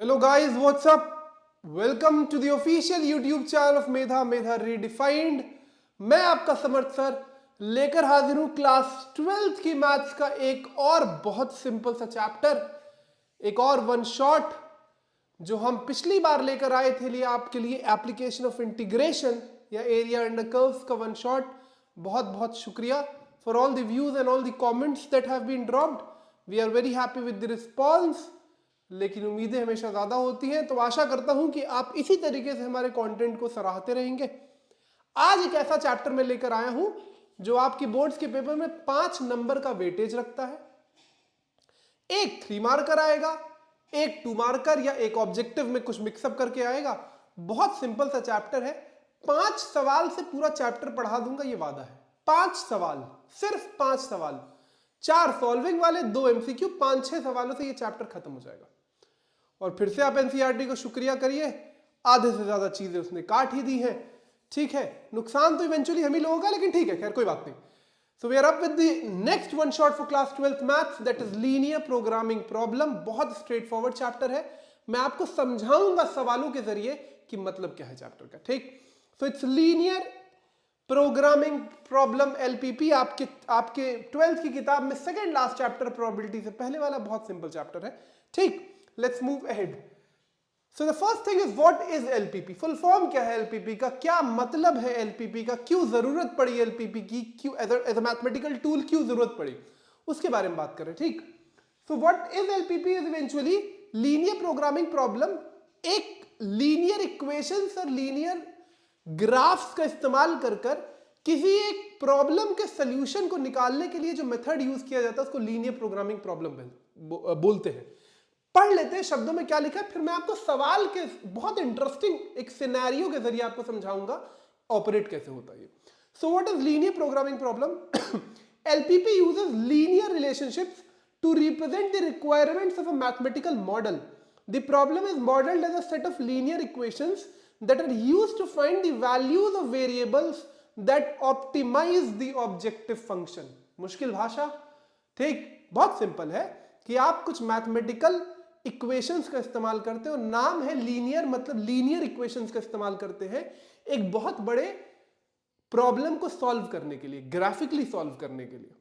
Hello guys, what's up? Welcome to the official YouTube channel of Medha Redefined। मैं आपका समर्थ sir लेकर हाजिर हूं क्लास 12th की मैथ्स का एक और बहुत सिंपल सा चैप्टर, एक और वन शॉट जो हम पिछली बार लेकर आए थे लिए आपके लिए एप्लीकेशन ऑफ इंटीग्रेशन या एरिया अंडर कर्व्स का वन शॉट। बहुत बहुत शुक्रिया for all the views and all the comments that have been dropped. We are very happy with the response, लेकिन उम्मीदें हमेशा ज्यादा होती हैं, तो आशा करता हूं कि आप इसी तरीके से हमारे कंटेंट को सराहते रहेंगे। आज एक ऐसा चैप्टर में लेकर आया हूं जो आपकी बोर्ड्स के पेपर में 5 नंबर का वेटेज रखता है। एक 3 मार्कर आएगा, एक 2 मार्कर या एक ऑब्जेक्टिव में कुछ मिक्सअप करके आएगा। बहुत सिंपल सा चैप्टर है। 5 सवाल से पूरा चैप्टर पढ़ा दूंगा, ये वादा है। 5 सवाल, सिर्फ 5 सवाल, 4 सॉल्विंग वाले, 2 एमसीक्यू, 5-6 सवालों से ये चैप्टर खत्म हो जाएगा। और फिर से आप एनसीईआरटी को शुक्रिया करिए, आधे से ज्यादा चीजें उसने काट ही दी हैं। ठीक है, नुकसान तो इवेंचुअली हम ही लोगों का, लेकिन ठीक है, खैर कोई बात नहीं। So we are up with the next one shot for class 12th maths, that is linear programming problem. बहुत स्ट्रेट फॉरवर्ड चैप्टर है। मैं आपको समझाऊंगा सवालों के जरिए कि मतलब क्या है चैप्टर का। ठीक, so it's linear programming problem LPP. आपके 12th की किताब में सेकंड लास्ट चैप्टर, प्रोबेबिलिटी से पहले वाला, बहुत सिंपल चैप्टर है। ठीक, let's move ahead. So the first thing is what is LPP? Full form क्या है LPP का, क्या मतलब है LPP का, क्यों जरूरत पड़ी LPP की, क्यों एज अ मैथमेटिकल टूल क्यों जरूरत पड़ी, उसके बारे में बात करें। ठीक, so what is LPP is eventually linear programming problem. एक लीनियर इक्वेशंस और लीनियर ग्राफ्स का इस्तेमाल कर किसी एक प्रॉब्लम के सॉल्यूशन को निकालने के लिए जो मेथड यूज किया जाता है उसको लीनियर प्रोग्रामिंग प्रॉब्लम बोलते हैं। पढ़ लेते हैं शब्दों में क्या लिखा है, फिर मैं आपको सवाल के बहुत इंटरेस्टिंग एक सिनेरियो के जरिए आपको समझाऊंगा ऑपरेट कैसे होता है। So what is linear programming problem? LPP uses linear relationships to represent the requirements of a mathematical model. The problem is modeled as a set of linear equations that are used to find the values of variables that optimize the objective function. मुश्किल भाषा, ठीक, बहुत simple है कि आप कुछ mathematical equations का इस्तेमाल करते हो, नाम है लीनियर, मतलब लीनियर इक्वेशंस का इस्तेमाल करते हैं एक बहुत बड़े प्रॉब्लम को सॉल्व करने के लिए, ग्राफिकली सॉल्व करने के लिए।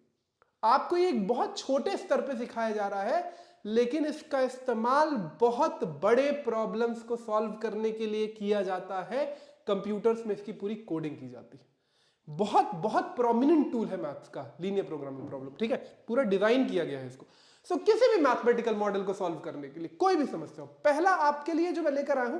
आपको ये एक बहुत छोटे स्तर पे सिखाया जा रहा है, लेकिन इसका इस्तेमाल बहुत बड़े प्रॉब्लम्स को सॉल्व करने के लिए किया जाता है। कंप्यूटर्स में इसकी पूरी कोडिंग की जाती है। बहुत बहुत प्रोमिनेंट टूल है मैथ्स का लीनियर प्रोग्रामिंग प्रॉब्लम। ठीक है, पूरा डिजाइन किया गया है इसको। सो किसी भी मैथमेटिकल मॉडल को सॉल्व करने के लिए, कोई भी समस्या हो, पहला आपके लिए जो मैं लेकर आया हूं,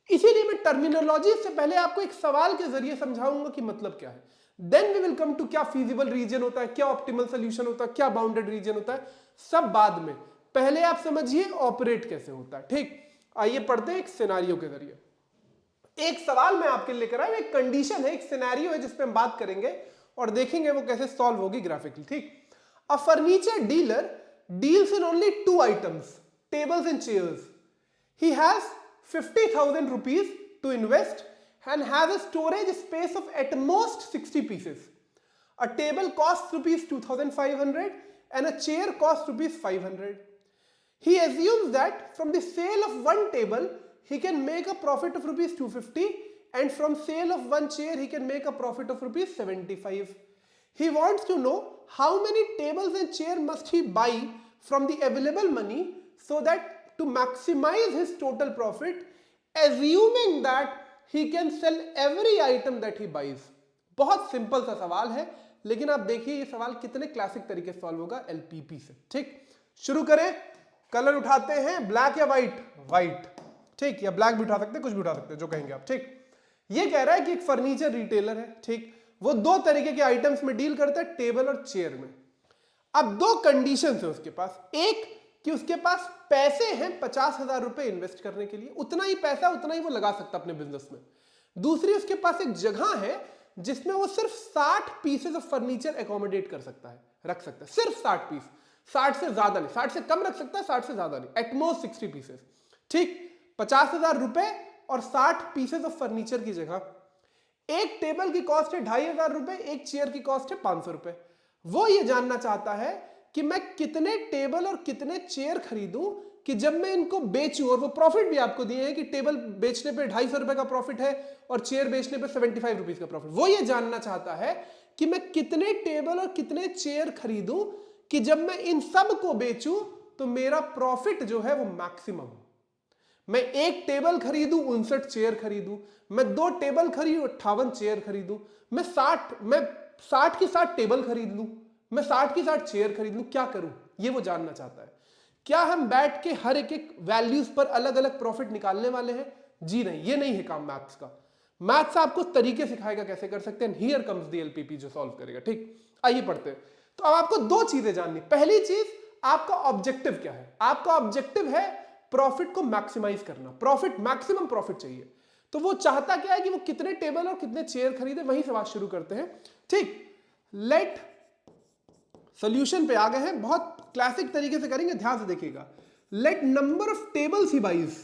इसीलिए मैं टर्मिनोलॉजी से पहले आपको एक सवाल के जरिए समझाऊंगा कि मतलब क्या है। Then we will come to क्या फीजिबल रीजन होता है, क्या ऑप्टिमल सोल्यूशन होता है, क्या बाउंडेड रीजन होता है, सब बाद में। पहले आप समझिए ऑपरेट कैसे होता है। ठीक, आइए पढ़ते हैं एक सिनेरियो के जरिए। एक सवाल मैं आपके लिए लेकर आया, एक कंडीशन है, एक सिनेरियो है जिस पे हम बात करेंगे और देखेंगे वो कैसे सॉल्व होगी ग्राफिकली। ठीक, a furniture dealer deals in only 2 items, tables and chairs. He has 50,000 rupees to invest and has a storage space of at most 60 pieces. A table costs rupees 2,500 and a chair costs rupees 500. He assumes that from the sale of one table he can make a profit of rupees 250 and from sale of one chair he can make a profit of rupees 75. He wants to know how many tables and chairs must he buy from the available money so that to maximize his total profit, assuming that he can sell every item that he buys. बहुत simple सा सवाल है, लेकिन आप देखिए ये सवाल कितने क्लासिक तरीके से सॉल्व होगा एलपीपी से। ठीक, शुरू करें। कलर उठाते हैं, ब्लैक या व्हाइट? व्हाइट। ठीक, या ब्लैक भी उठा सकते हैं, कुछ भी उठा सकते हैं, जो कहेंगे आप। ठीक, ये कह रहा है कि एक फर्नीचर रिटेलर है। ठीक, वो 2 तरीके के आइटम्स में डील करता है, टेबल और चेयर में। अब 2 कंडीशन है उसके पास। एक कि उसके पास पैसे हैं 50,000 रुपए इन्वेस्ट करने के लिए, उतना ही पैसा उतना ही वो लगा सकता अपने बिजनेस में। दूसरी, उसके पास एक जगह है जिसमें वो सिर्फ 60 पीसेस ऑफ फर्नीचर एकोमोडेट कर सकता है, रख सकता है, सिर्फ 60 पीस, 60 से ज्यादा नहीं, 60 से कम रख सकता है, 60 से ज्यादा नहीं, एटमोस्ट 60 पीसेस। ठीक, 50,000 रुपए और 60 पीसेस ऑफ फर्नीचर की जगह। एक टेबल की कॉस्ट है 2,500 रुपए, एक चेयर की कॉस्ट है 500 रुपए। वो ये जानना चाहता है कि मैं कितने टेबल और कितने चेयर खरीदूं कि जब मैं इनको बेचूं, और वो प्रॉफिट भी आपको दिए हैं कि टेबल बेचने पे 250 रुपए का प्रॉफिट है और चेयर बेचने पे 75 रुपीज का प्रॉफिट। वो ये जानना चाहता है कि मैं कितने टेबल और कितने चेयर खरीदूं कि जब मैं इन सब को बेचूं तो मेरा प्रॉफिट जो है वो मैक्सिमम हो। मैं एक टेबल खरीदूं 59 चेयर खरीदूं, मैं 2 टेबल खरीदूं 58 चेयर खरीदूं, मैं 60 की 60 टेबल खरीद लूं, मैं 60 की 60 चेयर खरीद लूं, क्या करूं? ये वो जानना चाहता है। क्या हम बैठ के हर एक वैल्यूज पर अलग अलग प्रॉफिट निकालने वाले हैं? जी नहीं, ये नहीं है काम मैथ्स का। मैथ्स आपको तरीके सिखाएगा कैसे कर सकते हैं। हियर कम्स द एलपीपी जो सॉल्व करेगा। ठीक, आइए पढ़ते हैं। तो अब आपको 2 चीजें जाननी। पहली चीज, आपका ऑब्जेक्टिव क्या है? आपका ऑब्जेक्टिव है प्रॉफिट को मैक्सिमाइज करना, प्रॉफिट, मैक्सिमम प्रॉफिट चाहिए। तो वो चाहता क्या है कि वो कितने टेबल और कितने चेयर खरीदे। वहीं से बात शुरू करते हैं। ठीक, लेट सॉल्यूशन पे आ गए हैं, बहुत क्लासिक तरीके से करेंगे, ध्यान से देखिएगा। Let number of tables he buys,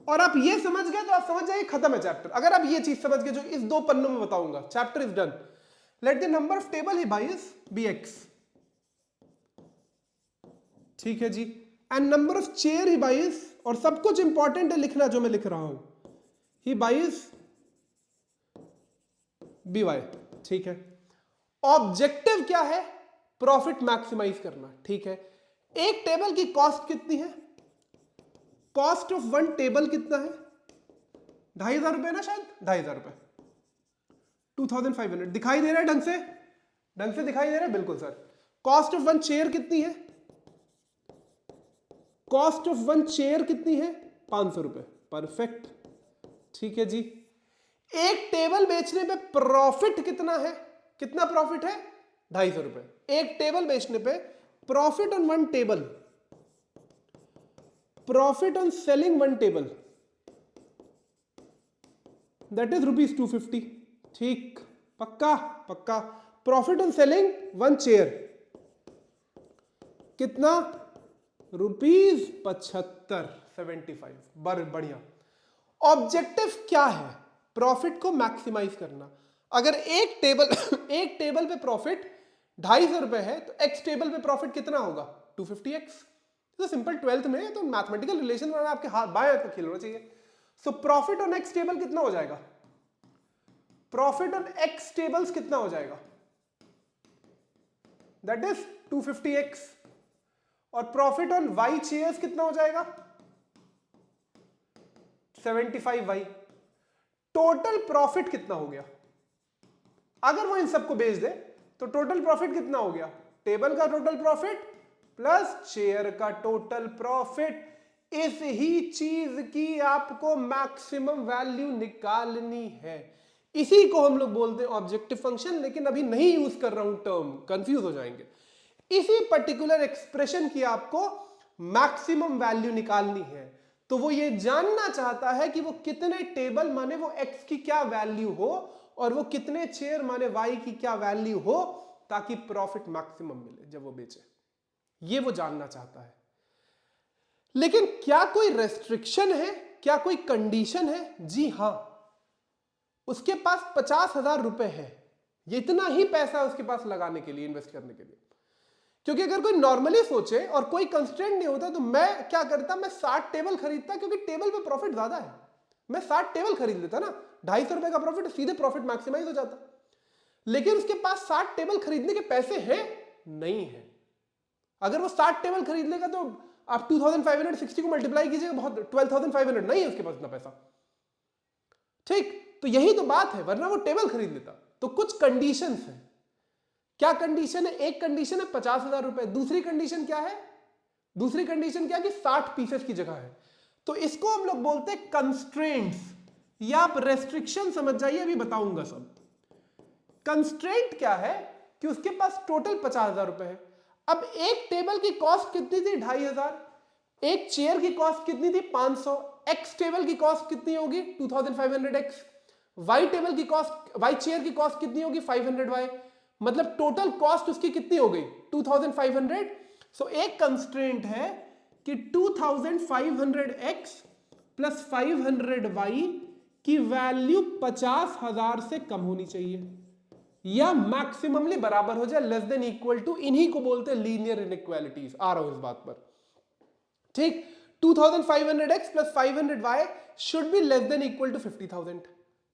और आप ये समझ गए तो आप समझ जाइए खत्म है चैप्टर। अगर आप ये चीज समझ गए जो इस 2 पन्नों में बताऊंगा, chapter is done. Let the number of table he buys be x, ठीक है जी, and number of chair he buys, और सब कुछ इंपॉर्टेंट है लिखना जो मैं लिख रहा हूं, ही बाइज बी वाई, ठीक है। ऑब्जेक्टिव क्या है? प्रॉफिट मैक्सिमाइज करना, ठीक है। एक टेबल की कॉस्ट कितनी है? कॉस्ट ऑफ 1 टेबल कितना है? 2,500 रुपए ना, शायद 2,500 रुपए, 2,500। दिखाई दे रहा है ढंग से? ढंग से दिखाई दे रहा है? बिल्कुल सर। कॉस्ट ऑफ 1 चेयर कितनी है? कॉस्ट ऑफ 1 चेयर कितनी है? 500 रुपए, परफेक्ट, ठीक है जी। एक टेबल बेचने पे प्रॉफिट कितना है? कितना प्रॉफिट है? 250 रुपए। एक टेबल बेचने पे profit on 1 table, profit on selling 1 table, that is ₹250, ठीक, पक्का पक्का। प्रॉफिट ऑन सेलिंग 1 चेयर कितना? ₹75, 75, बढ़िया। ऑब्जेक्टिव क्या है? प्रॉफिट को मैक्सिमाइज करना। अगर एक टेबल पे प्रॉफिट 250 रुपए है तो एक्स टेबल पे प्रॉफिट कितना होगा? 250x। तो सिंपल 12th में तो मैथमेटिकल रिलेशन वाला आपके हाथ बाएं हाथ का खेल होना चाहिए। So profit on x table कितना हो जाएगा? प्रॉफिट ऑन एक्स टेबल्स कितना हो जाएगा? That is 250x। और प्रॉफिट ऑन वाई चेयर्स कितना हो जाएगा? 75y। टोटल प्रॉफिट कितना हो गया? अगर वो इन सबको बेच दे तो टोटल प्रॉफिट कितना हो गया? टेबल का टोटल प्रॉफिट प्लस चेयर का टोटल प्रॉफिट। इस ही चीज की आपको मैक्सिमम वैल्यू निकालनी है। इसी को हम लोग बोलते हैं ऑब्जेक्टिव फंक्शन, लेकिन अभी नहीं यूज कर रहा हूं टर्म, कंफ्यूज हो जाएंगे। इसी पर्टिकुलर एक्सप्रेशन की आपको मैक्सिमम वैल्यू निकालनी है। तो वो ये जानना चाहता है कि वो कितने टेबल माने वो एक्स की क्या वैल्यू हो, और वो कितने चेयर माने वाई की क्या वैल्यू हो, ताकि प्रॉफिट मैक्सिमम मिले जब वो बेचे। ये वो जानना चाहता है। लेकिन क्या कोई रेस्ट्रिक्शन है? क्या कोई कंडीशन है? जी हां, उसके पास 50,000 रुपए है। ये इतना ही पैसा उसके पास लगाने के लिए, इन्वेस्ट करने के लिए। क्योंकि अगर कोई नॉर्मली सोचे और कोई कंस्ट्रेंट नहीं होता तो मैं क्या करता? मैं 60 टेबल खरीदता, क्योंकि टेबल पे प्रॉफिट ज्यादा है। मैं 60 टेबल खरीद लेता ना, 250 रुपए का प्रॉफिट, सीधे प्रॉफिट मैक्सिमाइज हो जाता। लेकिन उसके पास 60 टेबल खरीदने के पैसे हैं नहीं है। अगर वो 60 टेबल खरीद लेगा तो आप 2560 को मल्टीप्लाई कीजिएगा, बहुत 12,500, नहीं है उसके पास इतना पैसा। ठीक, तो यही तो बात है, वरना वो टेबल खरीद लेता। तो कुछ कंडीशंस हैं। क्या कंडीशन है? एक कंडीशन है 50,000 रुपए। दूसरी कंडीशन क्या है? दूसरी कंडीशन क्या है कि 60 पीसेस की जगह है। तो इसको हम लोग बोलते हैं कंस्ट्रेंट्स, या आप रेस्ट्रिक्शन समझ जाइए, अभी बताऊंगा सब। कंस्ट्रेंट क्या है कि उसके पास टोटल 50,000 रुपए है। अब एक टेबल की कॉस्ट कितनी थी? 2,500। एक चेयर की कॉस्ट कितनी थी? 500। एक्स टेबल की कॉस्ट कितनी होगी? 2,500x। वाई टेबल की कॉस्ट, वाई चेयर की कॉस्ट कितनी होगी? 500y। मतलब टोटल कॉस्ट उसकी कितनी हो गई? 2,500। सो एक कंस्ट्रेंट है कि 2,500x प्लस 500y की वैल्यू 50,000 से कम होनी चाहिए, या मैक्सिममली बराबर हो जाए, लेस देन इक्वल टू। इन्हीं को बोलते हैं लीनियर इनइक्वालिटीज। आ रहा हूं इस बात पर। ठीक, 2500x plus 500y should be less than equal to 50,000।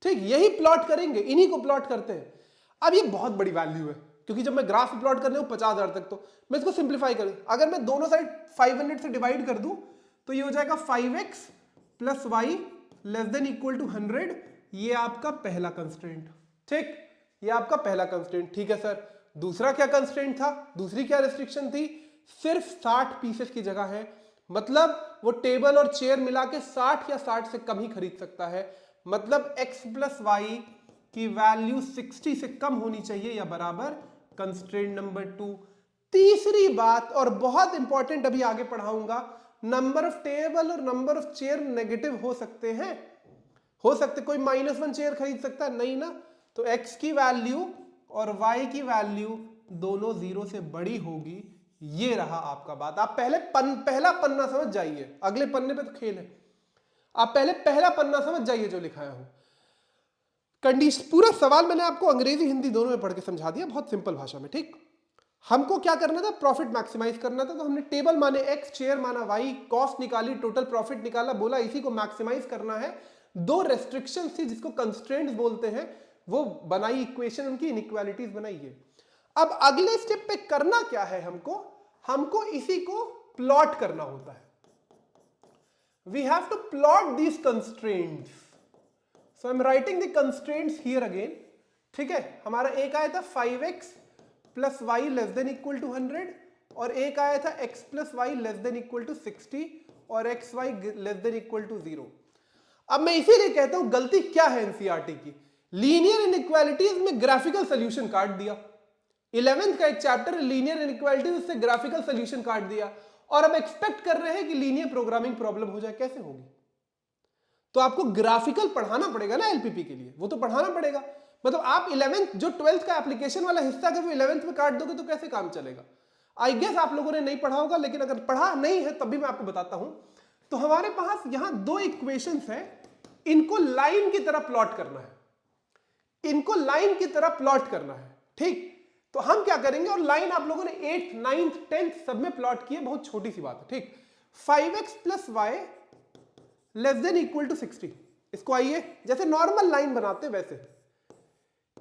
ठीक, यही प्लॉट करेंगे, इन्हीं को प्लॉट करते हैं। अब ये बहुत बड़ी वैल्यू है, क्योंकि जब मैं ग्राफ प्लॉट करने हूं 50,000 तक, तो मैं इसको सिंप्लीफाई करूं, अगर मैं दोनों साइड 500 से डिवाइड कर दूं तो ये हो जाएगा 5x plus Y less than equal to 100। ये आपका पहला कंस्ट्रेंट। ठीक, ये आपका पहला कंस्ट्रेंट। ठीक है सर, दूसरा क्या कंस्ट्रेंट था, दूसरी क्या रिस्ट्रिक्शन थी, सिर्फ 60 पीसेस की जगह है, मतलब वो टेबल और चेयर मिला के 60 या 60 से कम ही खरीद सकता है, मतलब x प्लस वाई की वैल्यू 60 से कम होनी चाहिए या बराबर। Constraint number 2। तीसरी बात, और बहुत इंपॉर्टेंट, अभी आगे पढ़ाऊंगा, नंबर ऑफ टेबल और नंबर ऑफ चेयर नेगेटिव हो सकते हैं, हो सकते, कोई -1 चेयर खरीद सकता है नहीं ना, तो x की वैल्यू और y की वैल्यू दोनों 0 से बड़ी होगी। ये रहा आपका बात। आप पहले पहला पन्ना समझ जाइए, अगले पन्ने पे तो खेल है। आप पहले पहला पन्ना समझ जाइए जो लिखाया हूं। कंडीशन, पूरा सवाल मैंने आपको अंग्रेजी हिंदी दोनों में पढ़ के समझा दिया, बहुत सिंपल भाषा में। ठीक, हमको क्या करना था, प्रॉफिट मैक्सिमाइज करना था, तो हमने टेबल माने x, चेयर माना y, कॉस्ट निकाली, टोटल प्रॉफिट निकाला, बोला इसी को मैक्सिमाइज करना है। दो रेस्ट्रिक्शन थी जिसको कंस्ट्रेंट्स बोलते हैं, वो बनाई इक्वेशन, उनकी इनइक्वालिटीज बनाइए। अब अगले स्टेप पे करना क्या है, हमको इसी को प्लॉट करना होता है। We have to plot these constraints, so I am writing the constraints here again. ठीक है, हमारा एक आया था 5x plus Y less than equal to 100, और एक आया था x plus Y less than equal to 60, और x y less than equal to 0। अब मैं इसीलिए कहता हूं गलती क्या है एनसीईआरटी की, लीनियर इनइक्वालिटीज में ग्राफिकल सोल्यूशन काट दिया। 11th का एक चैप्टर लीनियर इनइक्वालिटीज, उससे ग्राफिकल सोल्यूशन काट दिया, और अब एक्सपेक्ट कर रहे हैं कि लीनियर प्रोग्रामिंग प्रॉब्लम हो जाए, कैसे होगी? तो आपको ग्राफिकल पढ़ाना पड़ेगा ना एलपीपी के लिए, वो तो पढ़ाना पड़ेगा। मतलब आप 11th जो 12th का एप्लीकेशन वाला हिस्सा अगर वो 11th में काट दोगे तो कैसे काम चलेगा? आई गेस आप लोगों ने नहीं पढ़ा होगा, लेकिन अगर पढ़ा नहीं है तब भी मैं आपको बताता हूं। तो हमारे पास यहां दो इक्वेशंस हैं, इनको लाइन की तरह प्लॉट करना है, इनको लाइन की तरह प्लॉट करना है। ठीक, तो हम क्या करेंगे, और लाइन आप लोगों ने 8th 9th 10th सब में प्लॉट की है, बहुत छोटी सी बात है। ठीक, 5x plus Y less than equal to 60, इसको आइए जैसे नॉर्मल लाइन बनाते हैं वैसे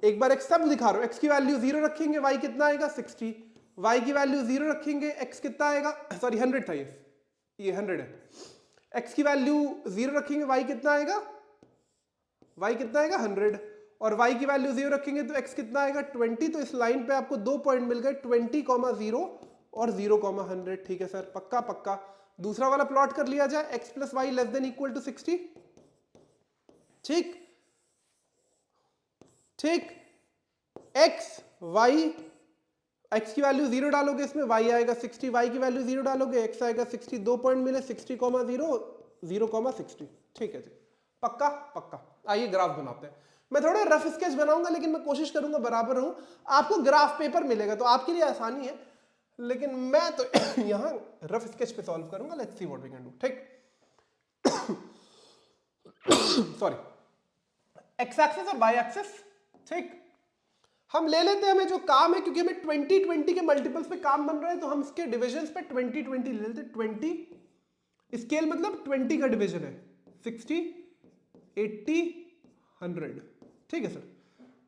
एक बार एक्स सब दिखा रहा हूं। x की वैल्यू 0 रखेंगे, y कितना आएगा 60, y की वैल्यू 0 रखेंगे, x कितना आएगा, सॉरी 100 था ये 100 है। x की वैल्यू 0 रखेंगे, y कितना आएगा, y कितना आएगा 100, और y की वैल्यू 0 रखेंगे तो x कितना आएगा 20। तो इस लाइन पे आपको दो पॉइंट मिल गए, 20,0 और 0,100। ठीक है सर, पक्का पक्का। दूसरा वाला प्लॉट कर लिया जाए, x plus Y less than equal to 60। ठीक ठीक, x y, x की वैल्यू 0 डालोगे इसमें, y आएगा 60, y की वैल्यू 0 डालोगे, x आएगा 60, दो पॉइंट मिले, 60,0 0,60। ठीक है जी, पक्का पक्का। आइए ग्राफ बनाते हैं। मैं थोड़े रफ स्केच बनाऊंगा, लेकिन मैं कोशिश करूंगा बराबर रहूं। आपको ग्राफ पेपर मिलेगा तो आपके लिए आसानी है, लेकिन मैं तो यहां रफ स्केच पे सॉल्व करूंगा। Let's see what we can do. ठीक, सॉरी, एक्स एक्सिस और वाई एक्सिस। ठीक, हम ले लेते हैं, हमें जो काम है, क्योंकि हमें 20 के मल्टीपल्स पे काम बन रहा है, तो हम इसके डिविजन्स पे 20 ले लेते हैं। 20 स्केल मतलब 20 का डिवीजन है, 60 80 100। ठीक है सर,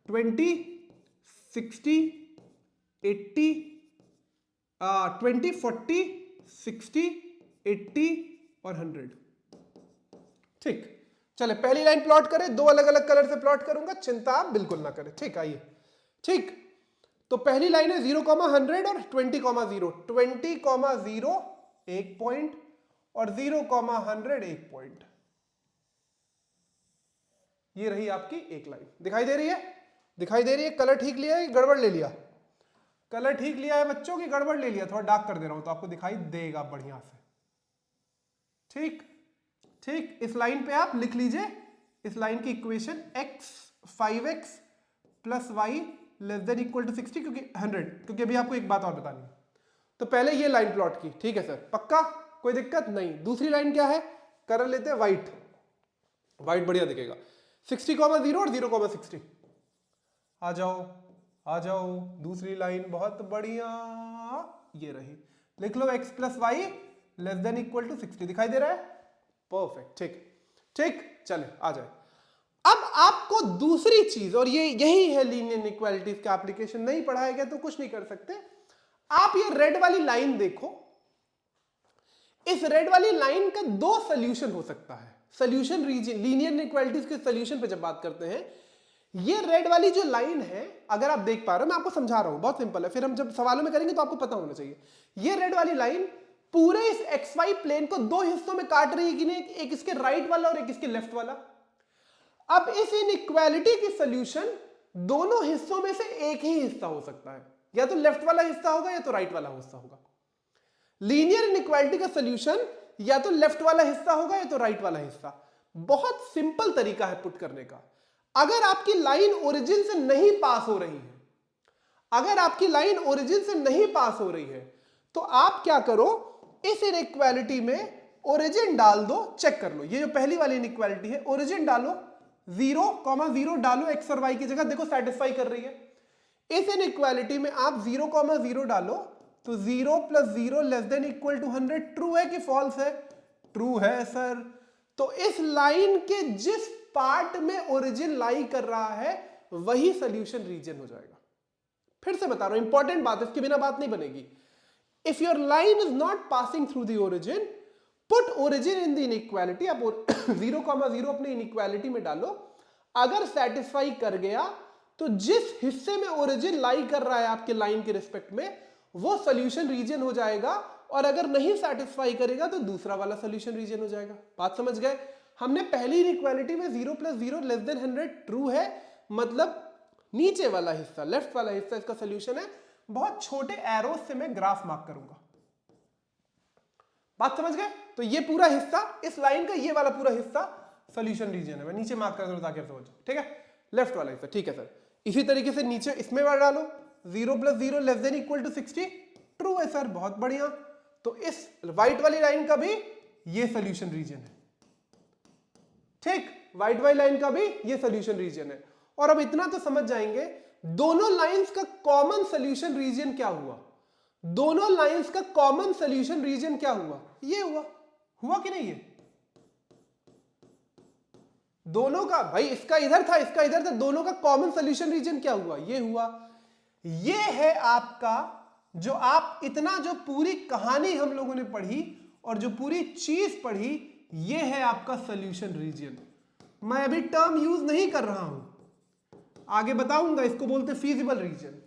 20 60 80 20 40 60 80 और 100। ठीक, चले पहली लाइन प्लॉट करें, दो अलग अलग कलर से प्लॉट करूंगा, चिंता आप बिल्कुल ना करें। ठीक, आइए। ठीक, तो पहली लाइन है 0,100 और 20,0। 20,0 एक पॉइंट और 0,100 एक पॉइंट। ये रही आपकी एक लाइन। दिखाई दे रही है, दिखाई दे रही है। कलर ठीक लिया है, गड़बड़ ले लिया? कलर ठीक लिया है बच्चों की गड़बड़ ले लिया? थोड़ा डार्क कर दे रहा हूं तो आपको दिखाई देगा बढ़िया से। ठीक ठीक, इस लाइन पे आप लिख लीजिए इस लाइन की equation, x 5x plus Y less than equal to 60, क्योंकि 100, क्योंकि अभी आपको एक बात और बतानी है। तो पहले ये लाइन प्लॉट की। ठीक है सर, पक्का, कोई दिक्कत नहीं। दूसरी लाइन क्या है, कर लेते हैं वाइट, वाइट बढ़िया दिखेगा। 60,0 और 0,60। आ जाओ आ जाओ, दूसरी लाइन बहुत बढ़िया, ये रही। लिख लो x plus Y less than equal to 60। दिखाई दे रहा है? परफेक्ट, ठीक ठीक, चले आ जाए। अब आपको दूसरी चीज, और ये यही है लीनियर इनइक्वालिटीज का एप्लीकेशन, नहीं पढ़ाया गया तो कुछ नहीं कर सकते। आप ये रेड वाली लाइन देखो, इस रेड वाली लाइन का दो सोल्यूशन हो सकता है। सोल्यूशन रीजन, लीनियर इनइक्वालिटीज के सोल्यूशन पे जब बात करते हैं, ये रेड वाली जो लाइन है, अगर आप देख पा रहे हो, मैं आपको समझा रहा हूं, बहुत सिंपल है, फिर हम जब सवालों में करेंगे तो आपको पता होना चाहिए। ये रेड वाली लाइन पूरे इस XY प्लेन को दो हिस्सों में काट रही है कि नहीं, एक इसके राइट वाला और एक इसके लेफ्ट वाला। अब इस इनइक्वालिटी की सोल्यूशन दोनों हिस्सों में से एक ही हिस्सा हो सकता है, या तो लेफ्ट वाला हिस्सा होगा या तो राइट वाला हिस्सा होगा। लीनियर इनइक्वालिटी का सोल्यूशन या तो लेफ्ट वाला हिस्सा होगा या तो राइट वाला हिस्सा। बहुत सिंपल तरीका है पुट करने का। अगर आपकी लाइन ओरिजिन से नहीं पास हो रही है, अगर आपकी लाइन ओरिजिन से नहीं पास हो रही है, तो आप क्या करो, इस इनइक्वालिटी में ओरिजिन डाल दो, चेक कर लो। ये जो पहली वाली इनइक्वालिटी है, ओरिजिन डालो, 0,0 डालो एक्स और वाई की जगह, देखो सेटिस्फाई कर रही है। इस इनइक्वालिटी में आप 0,0 डालो तो 0 + 0 less than equal to 100। True है कि फॉल्स है? ट्रू है सर। तो इस लाइन के जिस पार्ट में ओरिजिन लाई कर रहा है वही सोल्यूशन रीजन हो जाएगा। फिर से बता रहा हूं, इंपॉर्टेंट बात है, इसके बिना बात नहीं बनेगी। If your line is not passing through the origin, put origin in the inequality. आप 0,0 अपने इनइक्वालिटी में डालो, अगर सेटिस्फाई कर गया तो जिस हिस्से में ओरिजिन लाई कर रहा है आपके लाइन के रिस्पेक्ट में, वो सोल्यूशन रीजन हो जाएगा, और अगर नहीं सेटिस्फाई करेगा तो दूसरा वाला सोल्यूशन रीजन हो जाएगा। बात समझ गए? हमने पहली इनइक्वालिटी में 0 + 0 लेस देन 100 ट्रू है, मतलब नीचे वाला हिस्सा, लेफ्ट वाला हिस्सा इसका सोल्यूशन है। बहुत छोटे एरोस से मैं ग्राफ मार्क करूंगा। बात समझ गए? तो ये पूरा हिस्सा, इस लाइन का ये वाला पूरा हिस्सा सोल्यूशन रीजन है। मैं नीचे मार्क कर दूं ताकि समझ जाओ, ठीक है? लेफ्ट वाला हिस्सा, ठीक है सर। इसी तरीके से नीचे इसमें डालो, 0 + 0 less than equal to 60। True है सर, बहुत बढ़िया। तो इस व्हाइट वाली लाइन का भी ये सोल्यूशन रीजन है, ठीक? व्हाइट वाली लाइन का भी ये सोल्यूशन रीजन है। और अब इतना तो समझ जाएंगे, दोनों लाइंस का कॉमन सोल्यूशन रीजन क्या हुआ? दोनों लाइंस का कॉमन सोल्यूशन रीजन क्या हुआ? ये हुआ कि नहीं? ये दोनों का, भाई इसका इधर था, इसका इधर था, दोनों का कॉमन सोल्यूशन रीजन क्या हुआ? ये हुआ। ये है आपका, जो आप इतना, जो पूरी कहानी हम लोगों ने पढ़ी और जो पूरी चीज पढ़ी, ये है आपका सोल्यूशन रीजन। मैं अभी टर्म यूज नहीं कर रहा हूं, आगे बताऊंगा, इसको बोलते फीजिबल रीजन।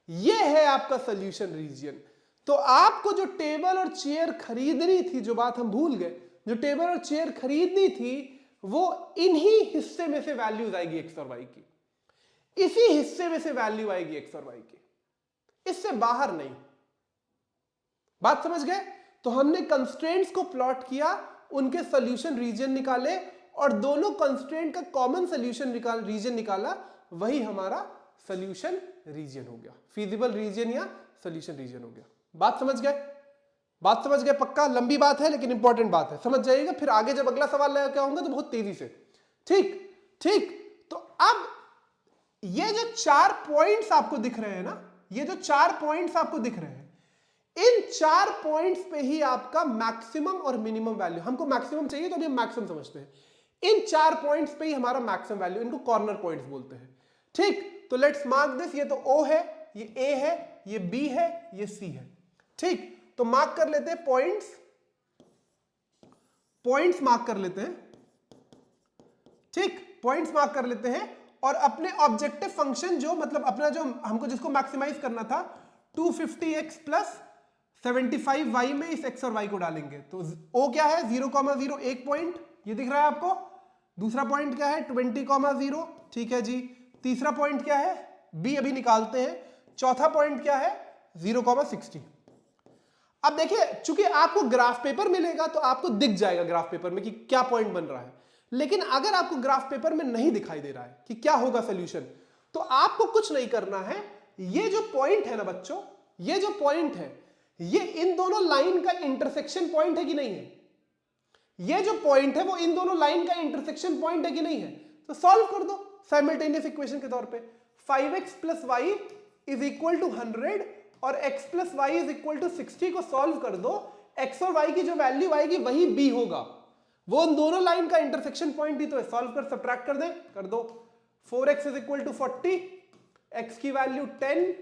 ये है आपका सोल्यूशन रीजन। तो आपको जो टेबल और चेयर खरीदनी थी, जो बात हम भूल गए, जो टेबल और चेयर खरीदनी थी, वो इन्हीं हिस्से में से वैल्यूज आएगी एक्स और वाई की, इसी हिस्से में से वैल्यू आएगी एक्स और वाई की, इससे बाहर नहीं। बात समझ गए? तो हमने कंस्ट्रेंट्स को प्लॉट किया, उनके सोल्यूशन रीजन निकाले, और दोनों कंस्ट्रेंट का कॉमन सोल्यूशन रीजन निकाला, वही हमारा सोल्यूशन रीजन हो गया, फीजिबल रीजन या सोल्यूशन रीजन हो गया। बात समझ गए? बात समझ गए? पक्का? लंबी बात है लेकिन इंपॉर्टेंट बात है, समझ जाइएगा। फिर आगे जब अगला सवाल लेकर आऊंगा तो बहुत तेजी से, ठीक ठीक। तो अब ये जो 4 पॉइंट्स आपको दिख रहे हैं ना, ये जो 4 पॉइंट्स आपको दिख रहे हैं, इन 4 पॉइंट्स पे ही आपका मैक्सिमम और मिनिमम वैल्यू, हमको मैक्सिमम चाहिए तो हम मैक्सिमम समझते हैं, इन 4 पॉइंट्स पे ही हमारा मैक्सिमम वैल्यू, इनको कॉर्नर पॉइंट्स बोलते हैं, ठीक? तो लेट्स मार्क दिस। ये तो O है, ये A है, ये B है, ये C है, ठीक? तो मार्क कर लेते हैं पॉइंट्स मार्क कर लेते हैं, ठीक? पॉइंट्स मार्क कर लेते हैं, और अपने ऑब्जेक्टिव फंक्शन, जो मतलब अपना, जो हमको जिसको मैक्सिमाइज करना था, 250x + 75y में इस x और y को डालेंगे। तो O क्या है? 0,0 एक पॉइंट, ये दिख रहा है आपको। दूसरा पॉइंट क्या है? 20,0, ठीक है जी। तीसरा पॉइंट क्या है? B अभी निकालते हैं। चौथा पॉइंट क्या है? 0,60। अब देखिए, चूंकि आपको ग्राफ पेपर मिलेगा तो आपको दिख जाएगा ग्राफ पेपर में कि क्या पॉइंट बन रहा है, लेकिन अगर आपको ग्राफ पेपर में नहीं दिखाई दे रहा है कि क्या होगा सोल्यूशन, तो आपको कुछ नहीं करना है। ये जो पॉइंट है ना बच्चों, ये जो पॉइंट है, ये इन दोनों लाइन का इंटरसेक्शन पॉइंट है कि नहीं है? ये जो पॉइंट है वो इन दोनों लाइन का इंटरसेक्शन पॉइंट है कि नहीं है? तो सॉल्व कर दो साइमल्टेनियस इक्वेशन के तौर पे। 5x + y = 100 और x + y = 60 को सॉल्व कर दो। एक्स और वाई की जो वैल्यू आएगी वही बी होगा, वो उन दोनों लाइन का इंटरसेक्शन पॉइंट ही तो है। सॉल्व कर, सब्ट्रैक्ट कर दें, कर दो। 4x is equal to 40, x की वैल्यू 10,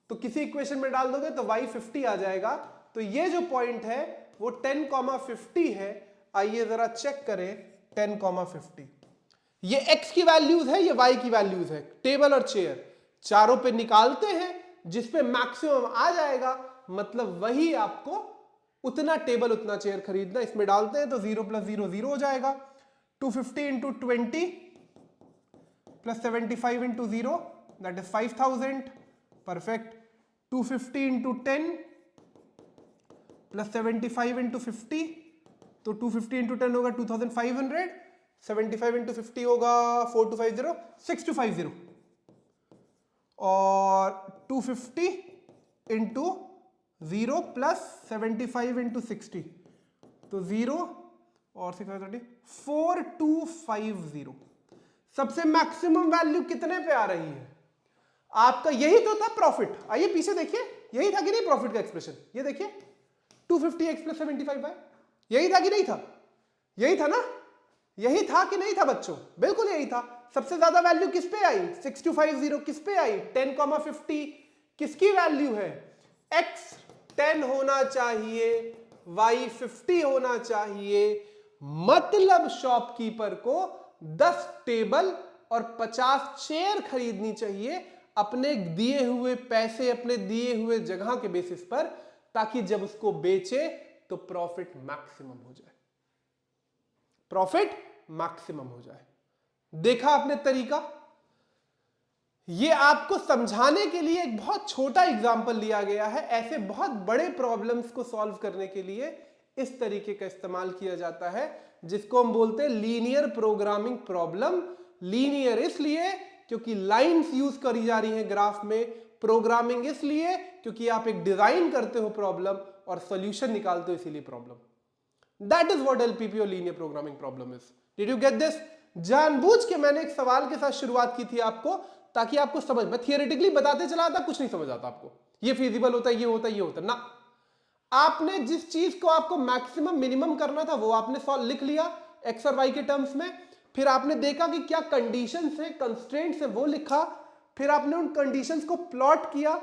तो किसी इक्वेशन में डाल दोगे तो y 50 आ जाएगा। तो ये जो पॉइंट है वो 10,50 है। आइए जरा चेक करें 10,50, ये x की वैल्यूज है, ये y की वैल्यूज है। टेबल और चेयर चारों पे निकालते हैं, जिसपे मैक्सिमम आ जाएगा मतलब वही आपको उतना टेबल उतना चेयर खरीदना। इसमें डालते हैं तो 0 + 0 0 हो जाएगा। 250 into 20 plus 75 into 0 that is 5000, perfect. 250 into 10 plus 75 into 50, तो 250 इंटू 10 होगा 2500, 75 इंटू 50 होगा 4250 6250, और 250 इंटू 0 प्लस 75 इंटू 60, तो 0 और 630 4250। सबसे मैक्सिमम वैल्यू कितने पे आ रही है आपका? यही तो था प्रॉफिट। आइए पीछे देखिए, यही था कि नहीं प्रॉफिट का एक्सप्रेशन? ये देखिए 250x प्लस 75y, यही था कि नहीं था? यही था ना? यही था कि नहीं था बच्चों? बिल्कुल यही था। सबसे ज्यादा वैल्यू किस पे आई? 6250 किस पे आई? 10,50 किसकी वैल्यू है? x 10 होना चाहिए, y 50 होना चाहिए, मतलब शॉपकीपर को 10 टेबल और 50 चेयर खरीदनी चाहिए अपने दिए हुए पैसे, अपने दिए हुए जगह के बेसिस पर, ताकि जब उसको बेचे तो प्रॉफिट मैक्सिमम हो जाए, प्रॉफिट मैक्सिमम हो जाए। देखा आपने तरीका? ये आपको समझाने के लिए एक बहुत छोटा एग्जांपल लिया गया है। ऐसे बहुत बड़े प्रॉब्लम्स को सॉल्व करने के लिए इस तरीके का इस्तेमाल किया जाता है, जिसको हम बोलते हैं लीनियर प्रोग्रामिंग प्रॉब्लम। लीनियर इसलिए क्योंकि लाइंस यूज करी जा रही हैं ग्राफ में, प्रोग्रामिंग इसलिए क्योंकि आप एक डिजाइन करते हो प्रॉब्लम और सॉल्यूशन निकालते हो इसीलिए problem. That is what LPP और linear programming problem is. Did you get this? जानबूझ के मैंने एक सवाल के साथ शुरुआत की थी आपको, ताकि आपको समझ, मैं थियोरेटिकली बताते चला था, कुछ नहीं समझ आता आपको, ये फिजिबल होता है, ये होता है, ये होता है ना। आपने जिस चीज को आपको मैक्सिमम मिनिमम करना था वो आपने सॉल्व लिख लिया एक्स और वाई के टर्म्स में, फिर आपने देखा कि क्या कंडीशंस है, कंस्ट्रेंट्स है, वो लिखा, फिर आपने उन कंडीशंस को प्लॉट किया,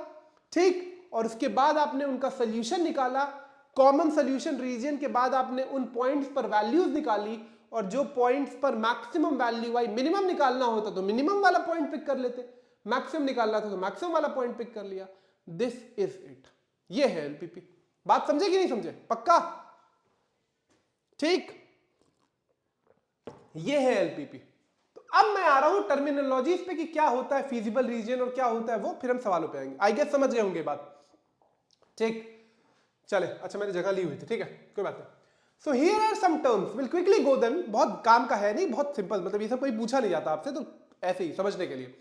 ठीक, और उसके बाद आपने उनका सोल्यूशन निकाला। कॉमन सोल्यूशन रीजन के बाद आपने उन पॉइंट्स पर वैल्यूज निकाली, और जो पॉइंट्स पर मैक्सिमम वैल्यू आई, मिनिमम निकालना होता तो मिनिमम वाला पॉइंट पिक कर लेते, मैक्सिमम निकालना था तो मैक्सिमम वाला पॉइंट पिक कर लिया। दिस इज इट, ये है एलपीपी। बात समझे कि नहीं समझे? पक्का? ठीक, ये है एलपीपी। तो अब मैं आ रहा हूं टर्मिनोलॉजीज पे कि क्या होता है फीजिबल रीजन और क्या होता है वो, फिर हम सवालों पे आएंगे। आई गेस समझ गए होंगे बात, ठीक? चले, अच्छा मैंने जगह ली हुई थी, ठीक है, कोई बात नहीं। So here are some terms, will quickly go them, बहुत काम का है नहीं, बहुत सिंपल, मतलब ये सब कोई पूछा नहीं जाता आपसे, तो ऐसे ही समझने के लिए।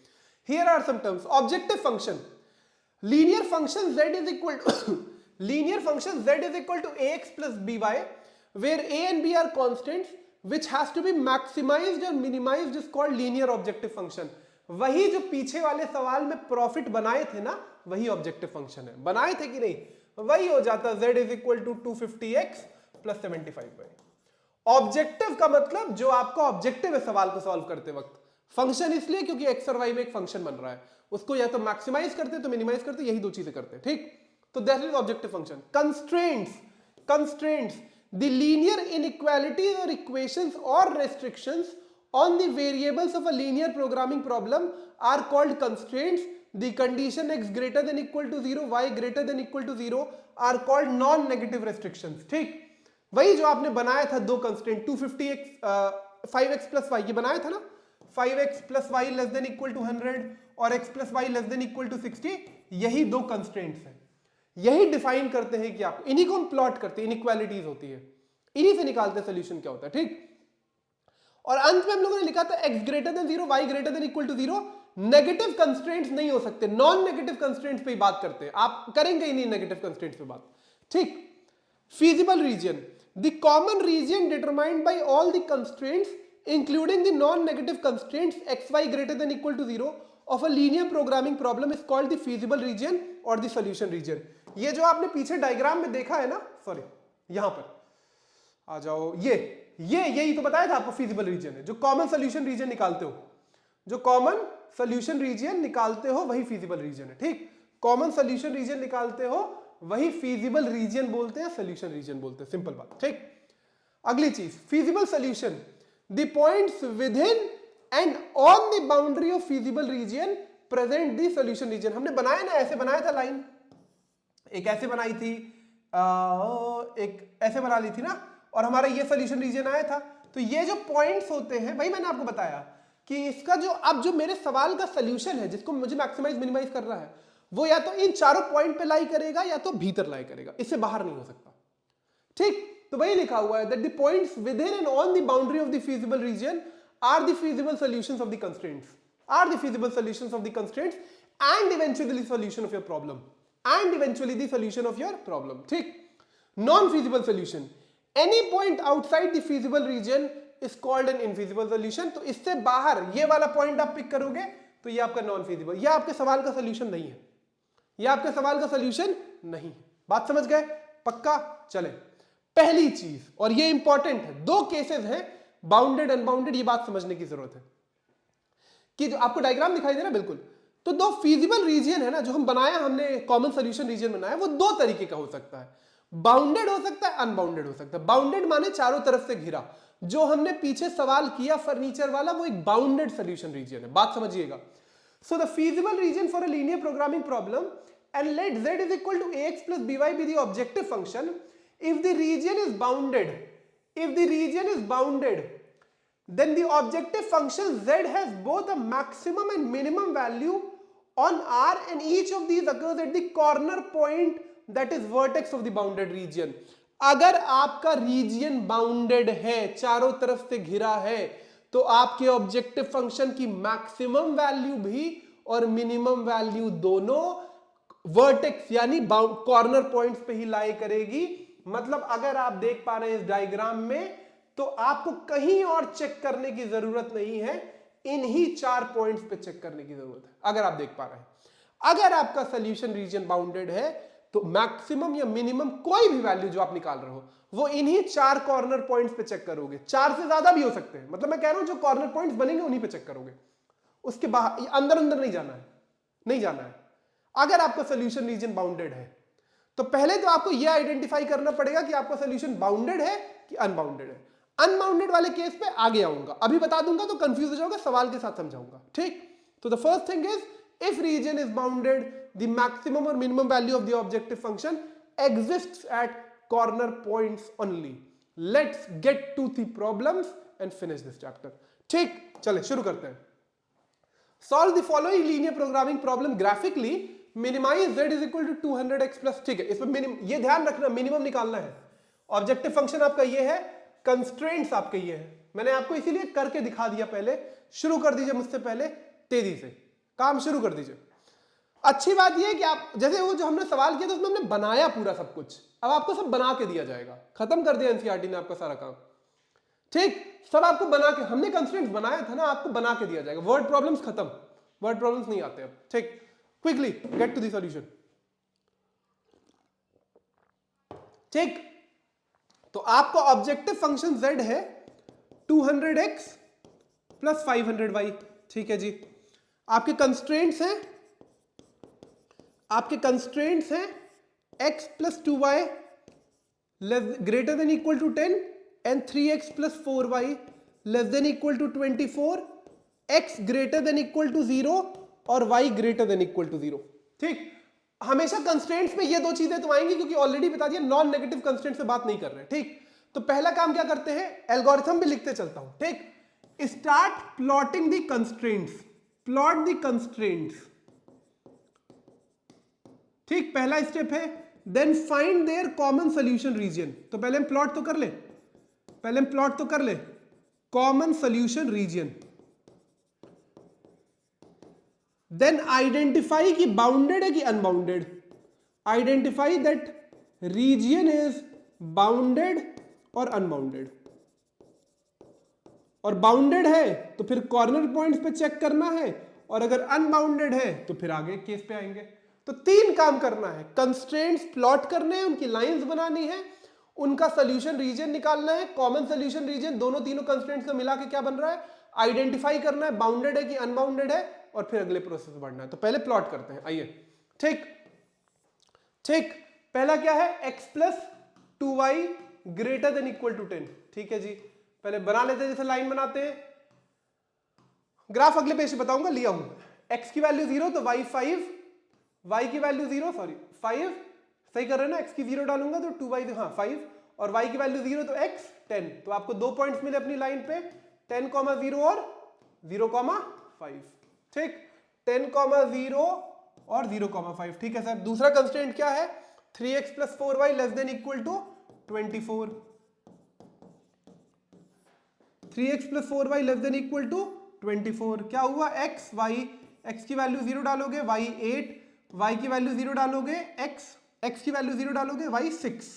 Here are some terms. Objective function, linear function z is equal to linear function z is equal to ax plus by, where a and b are constants which has to be maximized or minimized is called linear objective function। वही जो पीछे वाले सवाल में profit बनाए थे ना, वही ऑब्जेक्टिव फंक्शन है। बनाए थे कि नहीं? वही हो जाता z is equal to 250x plus 75y। Objective का मतलब जो आपका ऑब्जेक्टिव है सवाल को सॉल्व करते वक्त। फंक्शन इसलिए क्योंकि x और y में एक फंक्शन बन रहा है, उसको या तो मैक्सिमाइज करते तो मिनिमाइज करते, यही दो चीजें करते, ठीक? तो that is objective function. Constraints the linear inequalities or equations or restrictions on the variables of a linear programming problem are called constraints। the condition x greater than equal to 0, y greater than equal to 0 are called non-negative restrictions। ठीक, वही जो आपने बनाया था दो constraint, 250x 5x plus y, ये बनाया था ना, 5x plus y less than equal to 100 और x plus y less than equal to 60, यही दो कंस्ट्रेंट्स हैं, यही डिफाइन करते हैं कि आप, इन्हीं को हम प्लॉट करते हैं, इनइक्वालिटीज होती है, इन्हीं से निकालते हैं सोल्यूशन क्या होता है, ठीक? और अंत में हम लोगों ने लिखा था x greater than 0, y greater than equal to 0। Negative constraints नहीं हो सकते, नॉन नेगेटिव कंस्ट्रेंट्स पे ही बात करते हैं, आप करेंगे ही नहीं नेगेटिव कंस्ट्रेंट्स पे बात, ठीक? feasible region, the common region determined by all the constraints including the non-negative constraints x y greater than equal to 0 of a linear programming problem is called the feasible region or the solution region। ये जो आपने पीछे diagram में देखा है ना, sorry यहां पर आ जाओ, यही तो बताया था आपको फीजिबल रीजन है। जो कॉमन सोल्यूशन रीजन निकालते हो, जो कॉमन सोल्यूशन रीजन निकालते हो वही फीजिबल रीजन है। ठीक, कॉमन सोल्यूशन रीजन निकालते हो वही फीजिबल रीजन बोलते हैं, सोल्यूशन रीजन बोलते हैं, सिंपल बात। ठीक, अगली चीज feasible solution, the points within and on the boundary of feasible region present the solution region. हमने बनाया ना, ऐसे बनाया था लाइन, एक ऐसे बनाई थी, एक ऐसे बना ली थी ना, और हमारा ये सोल्यूशन रीजन आया था। तो ये जो पॉइंट्स होते हैं, भाई मैंने आपको बताया कि इसका जो अब जो मेरे सवाल का सोल्यूशन है जिसको मुझे मैक्सिमाइज मिनिमाइज करना है, वो या तो इन चारों पॉइंट पे लाई करेगा या तो भीतर लाई करेगा, इससे बाहर नहीं हो सकता। ठीक, तो वही लिखा हुआ है that the points within and on the boundary of the feasible region are the feasible solutions of the constraints, are the feasible solutions of the constraints and eventually the solution of your problem, and eventually the solution of your problem. ठीक, non feasible solution, any point outside the feasible region is called an infeasible solution. तो इससे बाहर ये वाला point आप pick करोगे तो ये आपका नॉन फीजिबल, ये आपके सवाल का सॉल्यूशन नहीं है, ये आपके सवाल का सॉल्यूशन नहीं है। बात समझ गए? पक्का? चले, पहली चीज, और ये इंपॉर्टेंट है, दो केसेस हैं बाउंडेड अनबाउंडेड, ये बात समझने की जरूरत है कि जो आपको डायग्राम दिखाई दे रहा है, बिल्कुल, तो दो फीजिबल रीजन है ना जो हम बनाया, हमने कॉमन सोल्यूशन रीजन बनाया, वो दो तरीके का हो सकता है, बाउंडेड हो सकता है, अनबाउंडेड हो सकता है। बाउंडेड माने चारों तरफ से घिरा, जो हमने पीछे सवाल किया फर्नीचर वाला, वो एक बाउंडेड सोल्यूशन रीजन है। बात समझिएगा। So the feasible reason for a linear programming problem and let z is equal to ax plus by be the objective function, if the region is bounded, if the region is bounded, then the objective function z has both a maximum and minimum value on R, and each of these occurs at the corner point that is vertex of the bounded region. अगर आपका reason bounded है, चारों तरफ से घिरा है, तो आपके ऑब्जेक्टिव फंक्शन की मैक्सिमम वैल्यू भी और मिनिमम वैल्यू दोनों वर्टेक्स यानी कॉर्नर पॉइंट्स पे ही लाई करेगी। मतलब अगर आप देख पा रहे हैं इस डायग्राम में, तो आपको कहीं और चेक करने की जरूरत नहीं है, इन्हीं चार पॉइंट्स पे चेक करने की जरूरत है। अगर आप देख पा रहे हैं, अगर आपका सोल्यूशन रीजन बाउंडेड है, तो मैक्सिमम या मिनिमम कोई भी वैल्यू जो आप निकाल रहे हो, वो इन्हीं चार कॉर्नर पॉइंट्स पे चेक करोगे। चार से ज्यादा भी हो सकते हैं, मतलब मैं कह रहा हूं जो कॉर्नर पॉइंट्स बनेंगे उन्हीं पे चेक करोगे, उसके बाहर अंदर अंदर नहीं जाना है, नहीं जाना है। अगर आपका सोल्यूशन रीजन बाउंडेड है, तो पहले तो आपको यह आइडेंटिफाई करना पड़ेगा कि आपका सोल्यूशन बाउंडेड है कि अनबाउंडेड है। अनबाउंडेड वाले केस पे आगे आऊंगा, अभी बता दूंगा तो कंफ्यूज हो जाओगे, सवाल के साथ समझाऊंगा। ठीक, तो the first thing is, if region is bounded, the maximum or minimum value of the objective function exists at corner points only. Let's get to the problems and finish this chapter. ठीक, चले शुरू करते हैं। Solve the following linear programming problem graphically. Minimize z is equal to 200x plus, ठीक है, इसमें ये ध्यान रखना मिनिमम निकालना है। ऑब्जेक्टिव फंक्शन आपका ये है, कंस्ट्रेंट्स आपके ये है, मैंने आपको इसीलिए करके दिखा दिया। पहले शुरू कर दीजिए मुझसे पहले, तेजी से काम शुरू कर दीजिए। अच्छी बात यह है कि आप जैसे वो जो हमने सवाल किया था उसमें हमने बनाया पूरा सब कुछ, अब आपको सब बना के दिया जाएगा। खत्म कर दिया एनसीईआरटी ने आपका सारा काम। ठीक, सब आपको बना के, हमने कंस्ट्रेंट्स बनाया था ना, आपको बना के दिया जाएगा। वर्ड प्रॉब्लम्स खत्म, वर्ड प्रॉब्लम्स नहीं आते अब। ठीक, quickly get to the solution. ठीक, तो आपका ऑब्जेक्टिव फंक्शन z है 200x प्लस 500y। ठीक है जी, आपके कंस्ट्रेंट्स हैं, आपके कंस्ट्रेंट्स हैं x plus 2y greater than equal to 10 and 3x plus 4y less than equal to 24, x greater than equal to 0 और y greater than equal to 0। ठीक, हमेशा कंस्ट्रेंट्स में ये दो चीजें तो आएंगी, क्योंकि ऑलरेडी बता दिया नॉन नेगेटिव कंस्ट्रेंट से बात नहीं कर रहे। ठीक, तो पहला काम क्या करते हैं, एल्गोरिथम भी लिखते चलता हूं। ठीक, start plotting the constraints, plot the constraints. ठीक, पहला स्टेप है। Then find their common solution region. तो पहले हम प्लॉट तो कर ले, पहले हम प्लॉट तो कर ले common solution region. Then identify कि बाउंडेड है कि unbounded. Identify that region is bounded और अनबाउंडेड। और बाउंडेड है तो फिर कॉर्नर पॉइंट्स पे चेक करना है, और अगर अनबाउंडेड है तो फिर आगे केस पे आएंगे। तो तीन काम करना है, कंस्ट्रेंट्स प्लॉट करने हैं, उनकी लाइंस बनानी है, उनका सोल्यूशन रीजन निकालना है, कॉमन सोल्यूशन रीजन दोनों तीनों कंस्ट्रेंट्स का मिला के क्या बन रहा है, आइडेंटिफाई करना है बाउंडेड है कि अनबाउंडेड है, और फिर अगले प्रोसेस में बढ़ना है। तो पहले प्लॉट करते हैं, आइए। ठीक ठीक, पहला क्या है, x plus 2y greater than equal to 10। ठीक है जी, पहले बना लेते हैं, जैसे लाइन बनाते हैं। ग्राफ अगले पेज पे बताऊंगा, लिया हूं। x की वैल्यू 0 तो y 5, y की वैल्यू 0 सॉरी 5, सही कर रहे हैं ना, x की 0 डालूंगा तो 2y, हाँ 5, और y की वैल्यू 0 तो x 10। तो आपको 2 पॉइंट्स मिले अपनी लाइन पे, 10,0 और 0,5। ठीक, 10,0 और 0,5। ठीक है सर, दूसरा कंस्ट्रेंट क्या है, 3x plus 4y less than equal to 24। 3x plus 4y less than equal to 24। क्या हुआ, x y, x की वैल्यू 0 डालोगे y 8, y की वैल्यू 0 डालोगे x की वैल्यू 0 डालोगे y 6।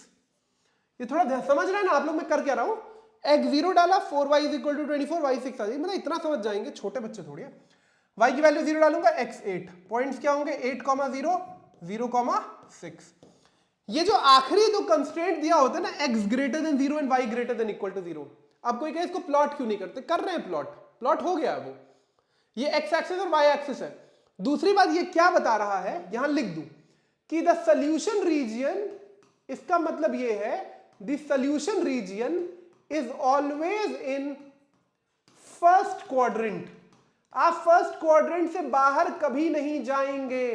ये थोड़ा समझ रहे हैं ना आप लोग मैं कर क्या रहा हूं, x 0 डाला 4y is equal to 24, y 6 आ जाएगी, मतलब इतना समझ जाएंगे, छोटे बच्चे थोड़ी है। y की वैल्यू 0 डालूंगा x 8, पॉइंट्स क्या होंगे 8,0 0,6। ये जो आखिरी दो कंस्ट्रेंट दिया होता है ना, x greater than 0 and y greater than equal to 0, आप कोई कहे इसको प्लॉट क्यों नहीं करते, कर रहे हैं प्लॉट, प्लॉट हो गया वो, ये x एक्सिस और y एक्सिस है। दूसरी बात ये क्या बता रहा है, यहां लिख दूं कि द सॉल्यूशन रीजन, इसका मतलब ये है the solution region is always in first quadrant. आप फर्स्ट क्वाड्रेंट से बाहर कभी नहीं जाएंगे।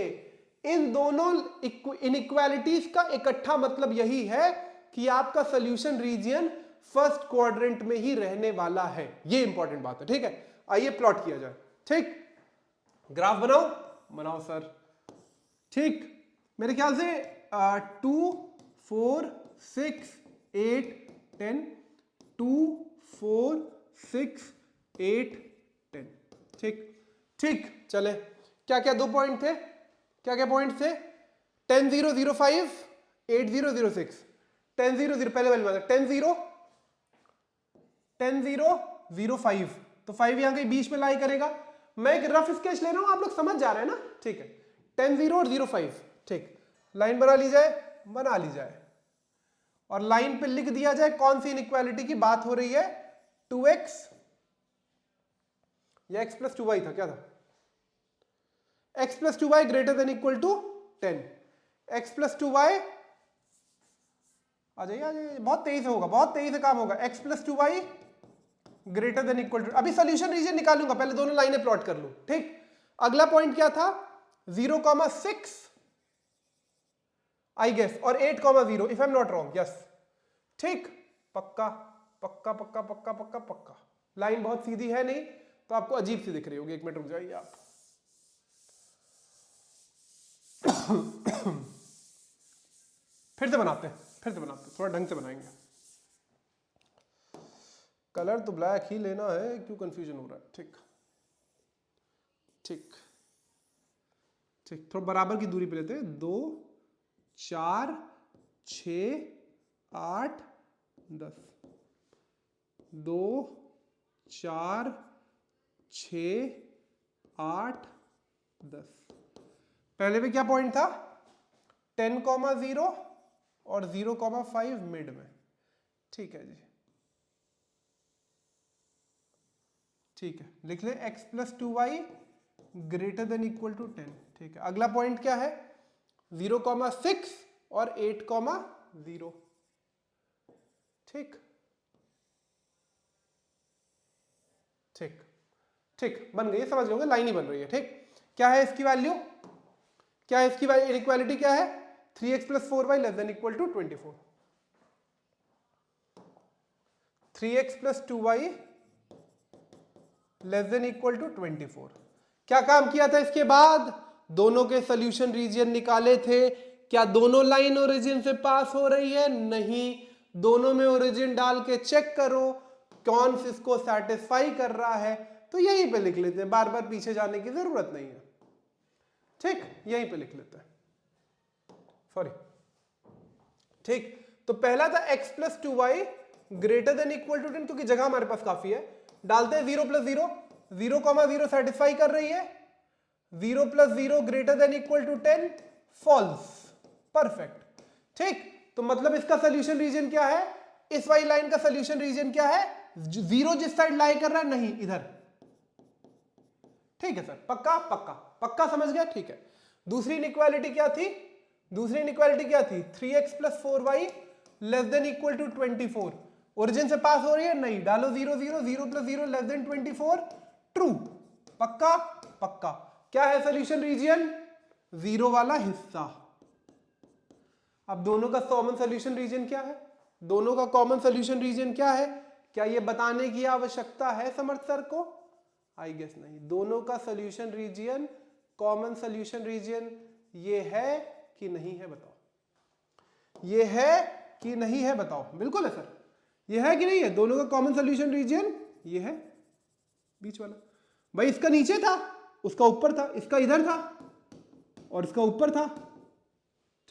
इन दोनों इनइक्वालिटीज का इकट्ठा मतलब यही है कि आपका सॉल्यूशन रीजन फर्स्ट क्वाड्रेंट में ही रहने वाला है। ये इंपॉर्टेंट बात है। ठीक है, आइए प्लॉट किया जाए। ठीक, ग्राफ बनाओ, बनाओ सर। ठीक, मेरे ख्याल से 2 4 6 8 10, 2 4 6 8 10। ठीक ठीक, चले, क्या क्या दो पॉइंट थे, क्या क्या पॉइंट थे, 10 0 0 5 8 0 0 6, 10 0 0 पहले वाले 10 0 10 0 0 5, तो 5 यहां के बीच में लाई करेगा। मैं एक रफ स्केच ले रहा हूं, आप लोग समझ जा रहे हैं ना। ठीक है, 10 0 और 0 5। ठीक, लाइन बना ली जाए, बना ली जाए, और लाइन पे लिख दिया जाए कौन सी इनइक्वालिटी की बात हो रही है, 2x या x प्लस 2y था, क्या था, x plus 2y greater than equal to 10, x plus 2y, आ जाइए आ जाइए, बहुत तेजी से होगा, बहुत तेजी से काम होगा, x plus 2y greater than equal to, अभी सोल्यूशन रीजन निकालूंगा, पहले दोनों लाइनें प्लॉट कर लूं। ठीक, अगला पॉइंट क्या था, 0,6 आई गेस, और 8,0 if I am not wrong, yes. ठीक, पक्का पक्का पक्का पक्का पक्का पक्का, लाइन बहुत सीधी है नहीं तो आपको अजीब सी दिख रही होगी, एक मिनट रुक जाइए आप। फिर से बनाते हैं, फिर से बनाते हैं, थोड़ा ढंग से बनाएंगे। कलर तो ब्लैक ही लेना है, क्यों कंफ्यूजन हो रहा है। ठीक ठीक ठीक, थोड़ा बराबर की दूरी पे लेते हैं, 2 4 6 8 10, 2 4 6 8 10। पहले पे क्या पॉइंट था, 10,0 और 0,5 मिड में। ठीक है जी, ठीक है, लिख ले x plus 2y greater than equal to 10। ठीक है, अगला पॉइंट क्या है, 0,6 और 8,0। ठीक ठीक ठीक, बन गई, समझ लोगे, लाइन ही बन रही है। ठीक, क्या है इसकी वैल्यू, क्या है इसकी वैल्यू, इनइक्वालिटी क्या है, 3x plus 4y less than equal to 24, 3x plus 2y less than equal to 24। क्या काम किया था इसके बाद, दोनों के सोल्यूशन रीजन निकाले थे। क्या दोनों लाइन ओरिजिन से पास हो रही है, नहीं, दोनों में ओरिजिन डाल के चेक करो कौन इसको सेटिस्फाई कर रहा है, तो यहीं पे लिख लेते हैं, बार बार पीछे जाने की जरूरत नहीं है। ठीक, यहीं पे लिख लेते हैं, सॉरी। ठीक, तो पहला था x plus 2y greater than equal to 10, क्योंकि जगह हमारे पास काफी है, डालते हैं 0 प्लस 0, 0,0 सेटिस्फाई कर रही है, 0 plus 0 greater than equal to 10 false, perfect. ठीक, तो मतलब इसका सोल्यूशन रीजन क्या है, इस वाली लाइन का सोल्यूशन रीजन क्या है, 0 जिस साइड लाई कर रहा है, नहीं इधर। ठीक है सर, पक्का पक्का पक्का समझ गया, ठीक है। दूसरी इनइक्वालिटी क्या थी, दूसरी इनइक्वालिटी क्या थी, 3x + 4y < 24। ओरिजिन से पास हो रही है, नहीं, डालो 0 0 0 + 0 < 24, ट्रू, पक्का पक्का। क्या है सोल्यूशन रीजन, 0 वाला हिस्सा। अब दोनों का कॉमन सोल्यूशन रीजन क्या है, दोनों का कॉमन सोल्यूशन रीजन क्या है, क्या ये बताने की आवश्यकता है समर्थ सर को, आई गेस नहीं। दोनों का solution region, common solution region ये है कि नहीं है बताओ, ये है कि नहीं है बताओ, बिल्कुल है सर, ये है कि नहीं है, दोनों का कॉमन सोल्यूशन रीजन ये है, बीच वाला। भाई इसका नीचे था, उसका ऊपर था, इसका इधर था और इसका ऊपर था,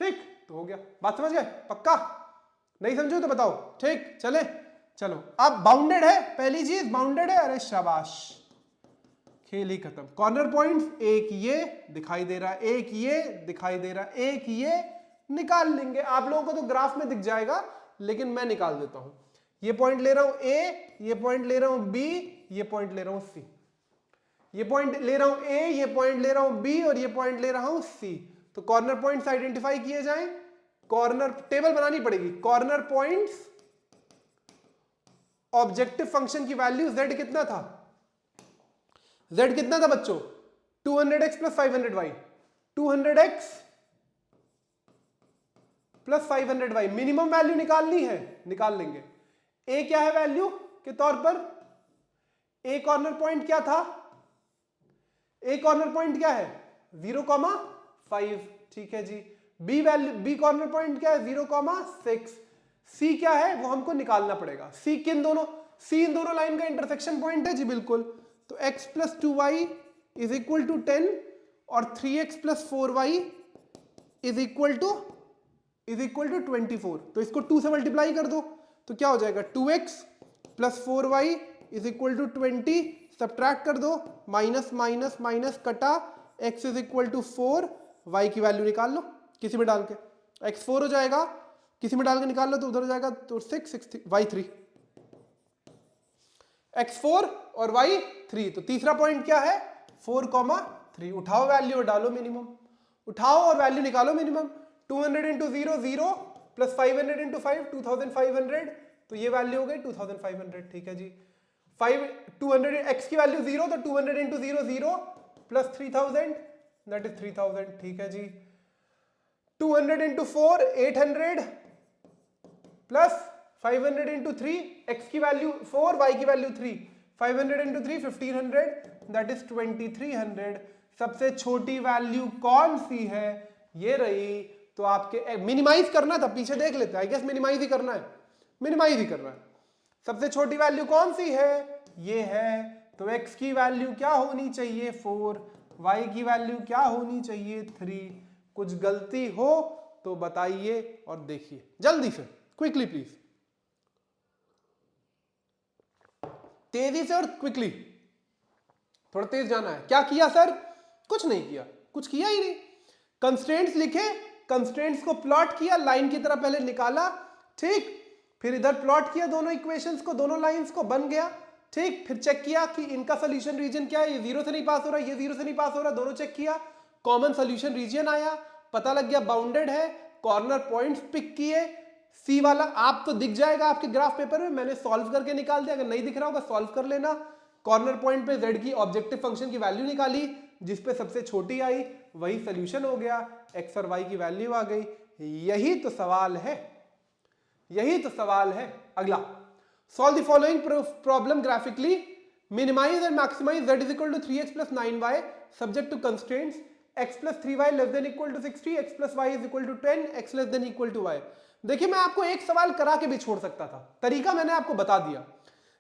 ठीक, तो हो गया। बात समझ गए, पक्का, नहीं समझो तो बताओ, ठीक, चले चलो। अब बाउंडेड है, पहली चीज बाउंडेड है, अरे शाबाश, खेल ही खत्म। कॉर्नर पॉइंट्स, एक ये दिखाई दे रहा है, एक ये दिखाई दे रहा है, एक ये निकाल लेंगे। आप लोगों को तो ग्राफ में दिख जाएगा, लेकिन मैं निकाल देता हूं। ये पॉइंट ले रहा हूं ए, ये पॉइंट ले रहा हूं बी, ये पॉइंट ले रहा हूं सी, ये पॉइंट ले रहा हूं ए, ये पॉइंट ले रहा हूं बी और ये पॉइंट ले रहा हूं सी। तो कॉर्नर पॉइंट्स आइडेंटिफाई किए जाएं, कॉर्नर टेबल बनानी पड़ेगी। कॉर्नर पॉइंट्स, ऑब्जेक्टिव फंक्शन की वैल्यू z कितना था, z कितना था बच्चों, 200x + 500y, 200x + 500y। Minimum value निकालनी है, निकाल लेंगे। a क्या है वैल्यू के तौर पर, a कॉर्नर पॉइंट क्या था, a कॉर्नर पॉइंट क्या है 0,5, ठीक है जी। b value, b corner point क्या है 0,6। c क्या है वो हमको निकालना पड़ेगा। c किन दोनों, c इन दोनों लाइन का इंटरसेक्शन पॉइंट है जी, बिल्कुल। तो x + 2y = 10 और 3x + 4y = 24। तो इसको 2 से मल्टीप्लाई कर दो, तो क्या हो जाएगा, 2x + 4y = 20, सब्ट्रैक्ट कर दो, माइनस माइनस माइनस कटा, x = 4, y की वैल्यू निकाल लो किसी में डाल के, x 4 हो जाएगा, किसी में डाल के निकाल लो तो उधर हो जाएगा, तो 6 y 3, x 4 और y 3। तो तीसरा पॉइंट क्या है 4,3। उठाओ वैल्यू और डालो मिनिमम, उठाओ और वैल्यू निकालो मिनिमम। 200 × 0 0 + 500 × 5 2500, तो ये वैल्यू हो गई 2500, ठीक है जी। 200 x की वैल्यू 0, तो 200 × 0 0 + 3000 दैट इज 3000, ठीक है जी। 200 × 4 800 प्लस 500 × 3, x की वैल्यू 4, y की वैल्यू 3, 500 × 3 1500 दैट इज 2300। सबसे छोटी वैल्यू कौन सी है, ये रही। तो आपके मिनिमाइज करना था, पीछे देख लेते हैं, आई गेस मिनिमाइज ही करना है, मिनिमाइज ही करना है। सबसे छोटी वैल्यू कौन सी है, ये है। तो x की वैल्यू क्या होनी चाहिए 4, y की वैल्यू क्या होनी चाहिए 3। कुछ गलती हो तो बताइए और देखिए जल्दी से, क्विकली प्लीज, तेजी से और क्विकली, थोड़ा तेज जाना है। क्या किया सर, कुछ नहीं किया, कुछ किया ही नहीं। कंस्ट्रेंट्स लिखे, कंस्ट्रेंट्स को प्लॉट किया, लाइन की तरह पहले निकाला, ठीक, फिर इधर प्लॉट किया दोनों इक्वेशंस को, दोनों लाइंस को, बन गया, ठीक। फिर चेक किया कि इनका सोल्यूशन रीजन क्या है, ये 0 से नहीं पास हो रहा, ये 0 से नहीं पास हो रहा, दोनों चेक किया, कॉमन सोल्यूशन रीजन आया, पता लग गया बाउंडेड है, कॉर्नर पॉइंट्स पिक किए। सी वाला आप तो दिख जाएगा आपके ग्राफ पेपर में, मैंने सॉल्व करके निकाल दिया, अगर नहीं दिख रहा होगा सॉल्व कर लेना। कॉर्नर पॉइंट पे z की ऑब्जेक्टिव फंक्शन की वैल्यू निकाली, जिस पे सबसे छोटी आई वही सोल्यूशन हो गया, x और y की वैल्यू आ गई। यही तो सवाल है, यही तो सवाल है। अगला, solve the following problem graphically, minimise and maximise z = 3x + 9y subject to constraints, x + 3y < 60, x + y = 10, x < y। देखिए मैं आपको एक सवाल करा के भी छोड़ सकता था, तरीका मैंने आपको बता दिया,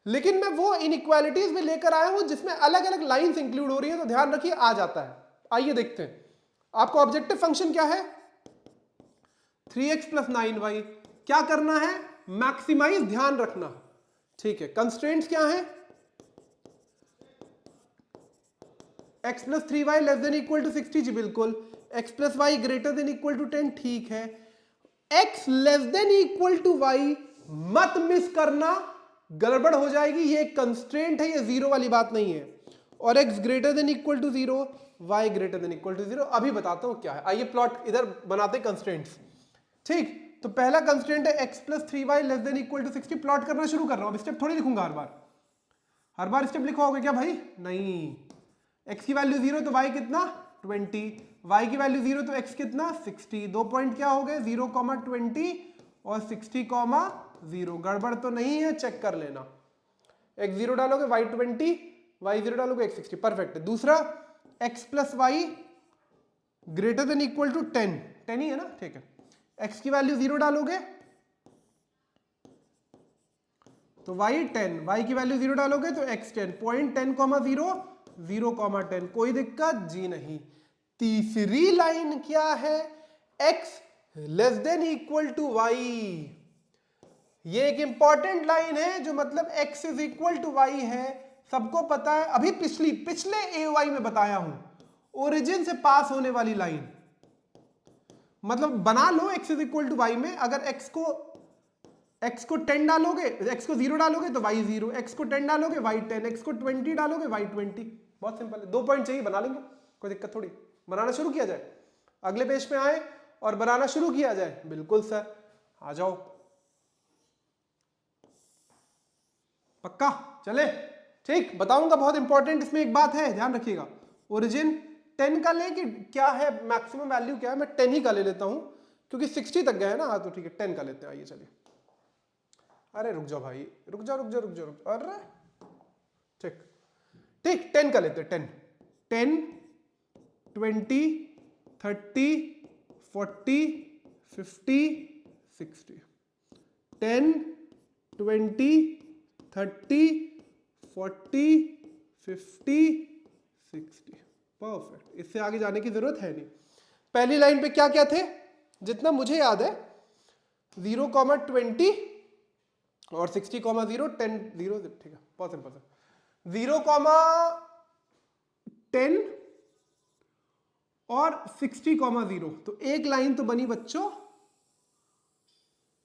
लेकिन मैं वो इनइक्वालिटीज में लेकर आया हूं जिसमें अलग अलग लाइंस इंक्लूड हो रही है, तो ध्यान रखिए आ जाता है। आइए देखते हैं, आपका ऑब्जेक्टिव फंक्शन क्या है 3x + 9y। क्या करना है, मैक्सिमाइज, ध्यान रखना, ठीक है। कंस्ट्रेंट्स क्या है, x + 3y < 60, जी बिल्कुल, x + y > 10, ठीक है। x less than equal to y मत मिस करना, गड़बड़ हो जाएगी। ये कंस्ट्रेंट है, ये जीरो वाली बात नहीं है। और x greater than equal to zero, y greater than equal to zero. अभी बताता हूं क्या है, आइए प्लॉट इधर बनाते कंस्ट्रेंट्स। ठीक, तो पहला कंस्ट्रेंट है x plus 3y less than equal to 60। Plot करना शुरू कर रहा हूं, अब स्टेप थोड़ी लिखूंगा हर बार स्टेप लिखवाओगे क्या भाई? नहीं। x की वैल्यू 0 तो y कितना 20, y की वैल्यू 0 तो x कितना 60। 2 पॉइंट क्या हो गए 0, 20 और 60, 0। गड़बड़ तो नहीं है, चेक कर लेना। x 0 डालोगे y 20, y 0 डालोगे x 60, परफेक्ट है। दूसरा x plus Y greater than equal to 10, 10 ही है ना, ठीक है। x की वैल्यू 0 डालोगे तो y 10, y की वैल्यू 0 डालोगे तो x 10, पॉइंट 10, 0, 0, 10। कोई दिक्कत जी नहीं। तीसरी लाइन क्या है? x less than equal to y। ये एक इंपॉर्टेंट लाइन है, जो मतलब x is equal to y है, सबको पता है। अभी पिछले AY में बताया हूं, ओरिजिन से पास होने वाली लाइन। मतलब बना लो x is equal to y में, अगर x को 10 डालोगे, x को 0 डालोगे तो y 0, x को 10 डालोगे y 10, x को 20 डालोगे y 20। बहुत सिंपल है, 2 पॉइंट चाहिए, बना लेंगे, कोई दिक्कत थोड़ी। बनाना शुरू किया जाए, अगले पेज पे आए और बनाना शुरू किया जाए। बिल्कुल सर, आ जाओ, पक्का चले। ठीक, बताऊंगा, बहुत इंपॉर्टेंट इसमें एक बात है, ध्यान रखिएगा। ओरिजिन 10 का ले कि क्या है, मैक्सिमम वैल्यू क्या है, मैं 10 ही का ले लेता हूं क्योंकि 60 तक गया है ना। हाँ तो ठीक है, 10 का लेते हैं, आइए चलिए। अरे रुक जाओ भाई, रुक जाओ। अरे ठीक, 10 का लेते हैं। 10, 20, 30, 40, 50, 60। 10, 20, 30, 40, 50, 60। परफेक्ट, इससे आगे जाने की जरूरत है नहीं। पहली लाइन पे क्या क्या थे, जितना मुझे याद है 0, 20 और 60, 0, 10, 0, ठीक है, बहुत सिंपल है। 0, 10 और 60, 0। तो एक लाइन तो बनी बच्चों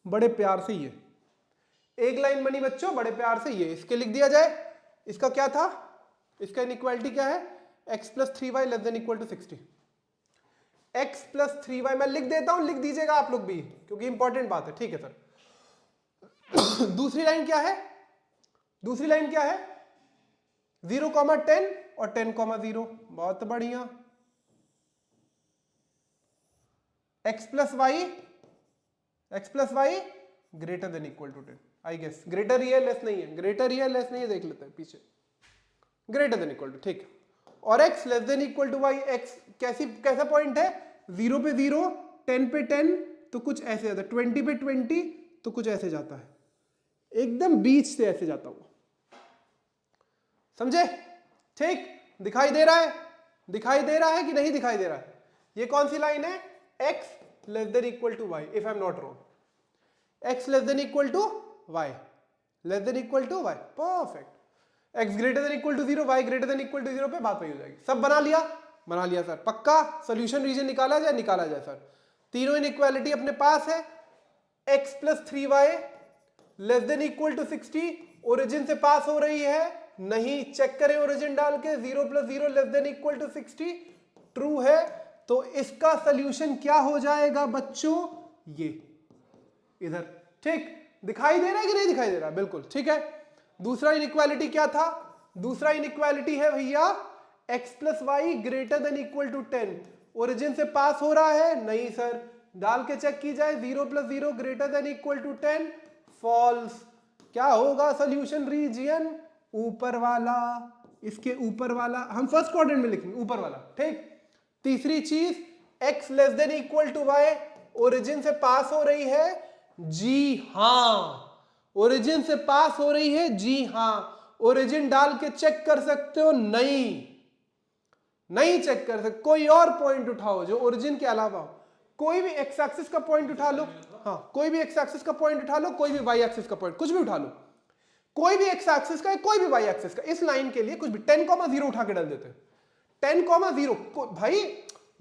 बड़े प्यार से, ये एक लाइन बनी बच्चों बड़े प्यार से। ये इसके लिख दिया जाए, इसका क्या था, इसका इनइक्वालिटी क्या है, x plus 3y less than equal to 60। x plus 3y मैं लिख देता हूं, लिख दीजिएगा आप लोग भी, क्योंकि इंपॉर्टेंट बात है। ठीक है सर। दूसरी लाइन क्या है, 0, 10 और 10, 0। बहुत बढ़िया। x plus Y greater than equal to 10। I guess greater ही है, लेस नहीं है, ग्रेटर ही है, लेस नहीं है, देख लेते हैं पीछे। ग्रेटर देन इक्वल टू, ठीक है। और x less than equal to y, x कैसा पॉइंट है, 0 पे 0, 10 पे 10 तो कुछ ऐसे जाता है, 20 पे 20 तो कुछ ऐसे जाता है, एकदम बीच से ऐसे जाता हुआ। समझे? ठीक, दिखाई दे रहा है कि नहीं दिखाई दे रहा है? ये कौन सी लाइन है, x less than equal to y, if I am not wrong. x less than equal to y, less than equal to y, perfect. x greater than equal to 0, y greater than equal to 0 पे बात वही हो जाएगी। सब बना लिया sir, पक्का। Solution region निकाला जाए सर। तीनों इनइक्वालिटी अपने पास है। x plus 3y less than equal to 60, origin से पास हो रही है, नहीं, चेक करें ओरिजिन डाल के। 0 plus 0 less than equal to 60, true है, तो इसका सोल्यूशन क्या हो जाएगा बच्चों, ये इधर। ठीक, दिखाई दे रहा है कि नहीं दिखाई दे रहा? बिल्कुल ठीक है। दूसरा इनइक्वालिटी क्या था, दूसरा इनइक्वालिटी है भैया x plus Y greater than equal to 10, origin से पास हो रहा है, नहीं सर, डाल के चेक की जाए। 0 plus 0 greater than equal to 10, false. क्या होगा सोल्यूशन रीजियन, ऊपर वाला, इसके ऊपर वाला, हम फर्स्ट क्वाड्रेंट में लिखेंगे, ऊपर वाला। ठीक, तीसरी चीज x less than equal to y, origin से पास हो रही है, जी हां, ओरिजिन से पास हो रही है, जी हां। ओरिजिन डाल के चेक कर सकते हो, नहीं चेक कर सकते। कोई और पॉइंट उठाओ जो ओरिजिन के अलावा हो, कोई भी एक्स एक्सिस का पॉइंट उठा लो, हाँ, कोई भी एक्स एक्सिस का पॉइंट उठा लो, कोई भी वाई एक्सिस का पॉइंट, कुछ भी उठा लो, कोई भी एक्स एक्सिस का, कोई भी वाई एक्सिस का। इस लाइन के लिए कुछ भी 10, 0 उठा के डाल देते हैं। 10, 0 भाई,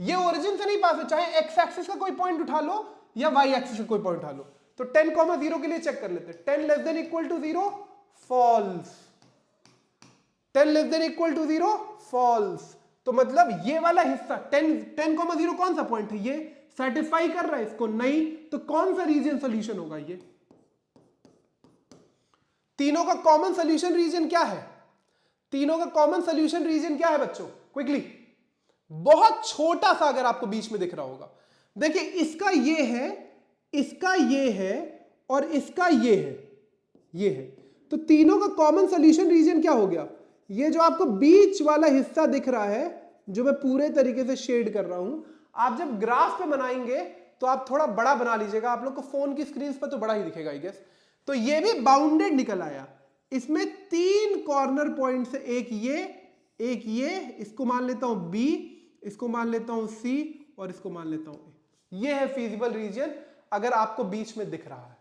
ये ओरिजिन से नहीं पास है, चाहे एक्स एक्सिस का कोई पॉइंट उठा लो या वाई एक्सिस से कोई पॉइंट उठा लो। तो 10,0 के लिए चेक कर लेते हैं। 10 less than equal to 0 false, 10 less than equal to 0 false. तो मतलब ये वाला हिस्सा 10,0 कौन सा पॉइंट है, ये सेटिस्फाई कर रहा है इसको, नहीं, तो कौन सा रीजन सोल्यूशन होगा, ये तीनों का कॉमन सोल्यूशन रीजन क्या है, तीनों का कॉमन सोल्यूशन रीजन क्या है बच्चों, क्विकली, बहुत छोटा सा अगर आपको बीच में दिख रहा होगा, देखिए इसका ये है, इसका ये है और इसका ये है, ये है, तो तीनों का कॉमन सोल्यूशन रीजन क्या हो गया, ये जो आपको बीच वाला हिस्सा दिख रहा है जो मैं पूरे तरीके से शेड कर रहा हूं, आप जब ग्राफ पे बनाएंगे तो आप थोड़ा बड़ा बना लीजिएगा, आप लोग को फोन की स्क्रीन पर तो बड़ा ही दिखेगा आई गेस। तो ये भी बाउंडेड निकल आया, इसमें 3 कॉर्नर पॉइंट से, एक ये, इसको मान लेता हूं बी, इसको मान लेता हूं सी और इसको मान लेता हूं ए। ये है फीजिबल रीजन अगर आपको बीच में दिख रहा है,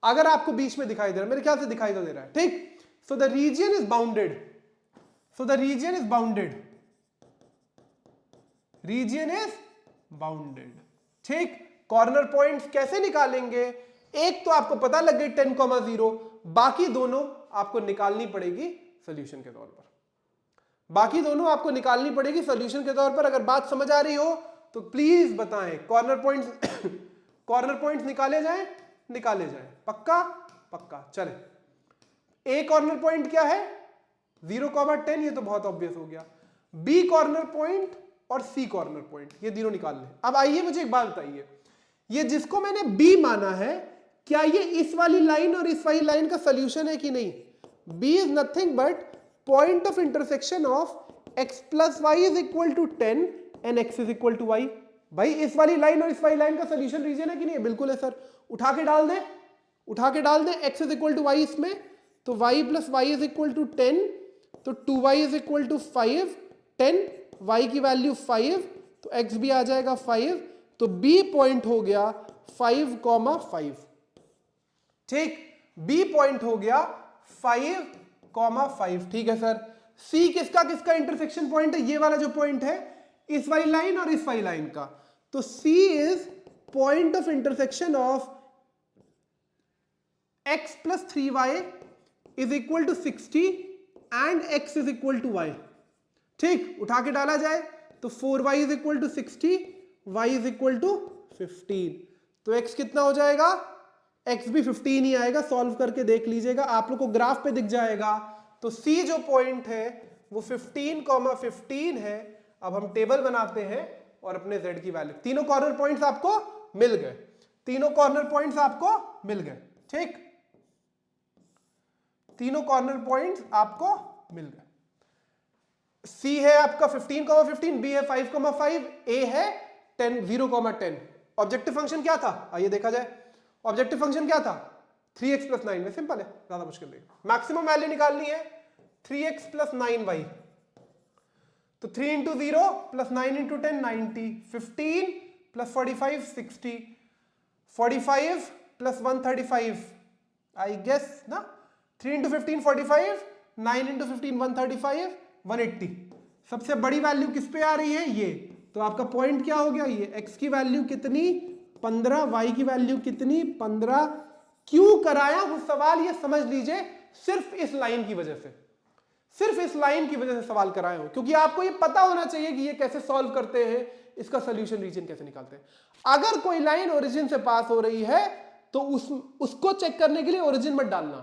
अगर आपको बीच में दिखाई दे रहा है, मेरे ख्याल से दिखाई तो दे रहा है, ठीक। So the region is bounded, so the region is bounded, region is bounded, ठीक। कॉर्नर पॉइंट्स कैसे निकालेंगे, एक तो आपको पता लग गई 10,0, बाकी दोनों आपको निकालनी पड़ेगी सॉल्यूशन के तौर पर, बाकी दोनों आपको निकालनी पड़ेगी सॉल्यूशन के तौर पर। अगर बात समझ आ रही हो तो प्लीज बताएं, कॉर्नर पॉइंट्स कॉर्नर पॉइंट्स निकाले जाएं, निकाले जाएं, पक्का पक्का। चले, ए कॉर्नर पॉइंट क्या है 0,10, ये तो बहुत ऑब्वियस हो गया, बी कॉर्नर पॉइंट और सी कॉर्नर पॉइंट, ये तीनों निकाल लें। अब आइए मुझे एक बात बताइए, ये जिसको मैंने बी माना है, क्या ये इस वाली लाइन और इस वाली लाइन का सॉल्यूशन है कि नहीं, B is nothing but point of intersection of x plus y is equal to 10 and x is equal to y. भाई इस वाली लाइन और इस वाली लाइन का सॉल्यूशन रीजन है कि नहीं, बिल्कुल है सर, उठा के डाल दें, उठा के डाल दें, x is equal to y इसमें, तो y plus y is equal to 10, तो 2y is equal to 5, 10, y की वैल्यू 5, तो x भी आ जाएगा 5, तो b पॉइंट हो गया 5,5, ठीक, b पॉइंट हो गया 5,5, ठीक है सर। c किसका किसका इंटरसेक्शन पॉइंट है, ये वाला जो पॉइंट है इस वाली लाइन और इस वाली लाइन का, तो c is point of intersection of x plus 3y is equal to 60 and x is equal to y, ठीक, उठा के डाला जाए तो 4y is equal to 60, y is equal to 15, तो x कितना हो जाएगा, x भी 15 ही आएगा, सॉल्व करके देख लीजिएगा, आप लोग को ग्राफ पे दिख जाएगा। तो c जो पॉइंट है वो 15,15 है। अब हम टेबल बनाते हैं और अपने z की वैल्यू, तीनों कॉर्नर पॉइंट्स आपको मिल गए, तीनों कॉर्नर पॉइंट्स आपको मिल गए, ठीक, तीनों कॉर्नर पॉइंट्स आपको मिल गए। C है आपका 15,15, B है 5,5, A है 0,10। ऑब्जेक्टिव फंक्शन क्या था, आइए देखा जाए, ऑब्जेक्टिव फंक्शन क्या था 3x प्लस 9 में, सिंपल है, ज्यादा मुश्किल नहीं। मैक्सिमम वैल्यू निकालनी है 3x प्लस 9y, तो 3 into 0 plus 9 into 10 90, 15 plus 45 60, 45 plus 135 I guess ना, 3 इंटू 15 45, 9 इंटू 15 135, 180। सबसे बड़ी वैल्यू किस पे आ रही है, ये, तो आपका पॉइंट क्या हो गया, ये x की वैल्यू कितनी 15, y की वैल्यू कितनी 15। क्यों कराया वो सवाल, ये समझ लीजिए, सिर्फ इस लाइन की वजह से, सिर्फ इस लाइन की वजह से सवाल कराया हो, क्योंकि आपको ये पता होना चाहिए कि ये कैसे सॉल्व करते हैं, इसका सोल्यूशन रीजन कैसे निकालते हैं। अगर कोई लाइन ओरिजिन से पास हो रही है तो उसको चेक करने के लिए ओरिजिन मत डालना,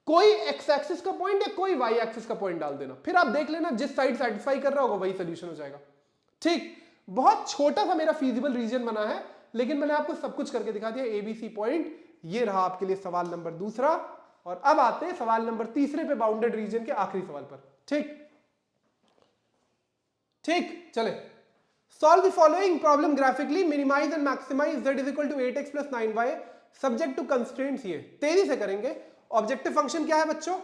कोई x एक्सिस का पॉइंट है, कोई y एक्सिस का पॉइंट डाल देना, फिर आप देख लेना जिस साइड सेटिस्फाई कर रहा होगा वही सोल्यूशन हो जाएगा, ठीक। बहुत छोटा सा मेरा फीजिबल रीजन बना है, लेकिन मैंने आपको सब कुछ करके दिखा दिया, ABC पॉइंट। ये रहा आपके लिए सवाल नंबर दूसरा, और अब आते हैं सवाल नंबर तीसरे पे, बाउंडेड रीजन के आखिरी सवाल पर, ठीक ठीक। चले, solve the following problem graphically, minimise and maximise z is equal to 8x plus 9y subject to constraints. ये तेजी से करेंगे। ऑब्जेक्टिव फंक्शन क्या है बच्चों,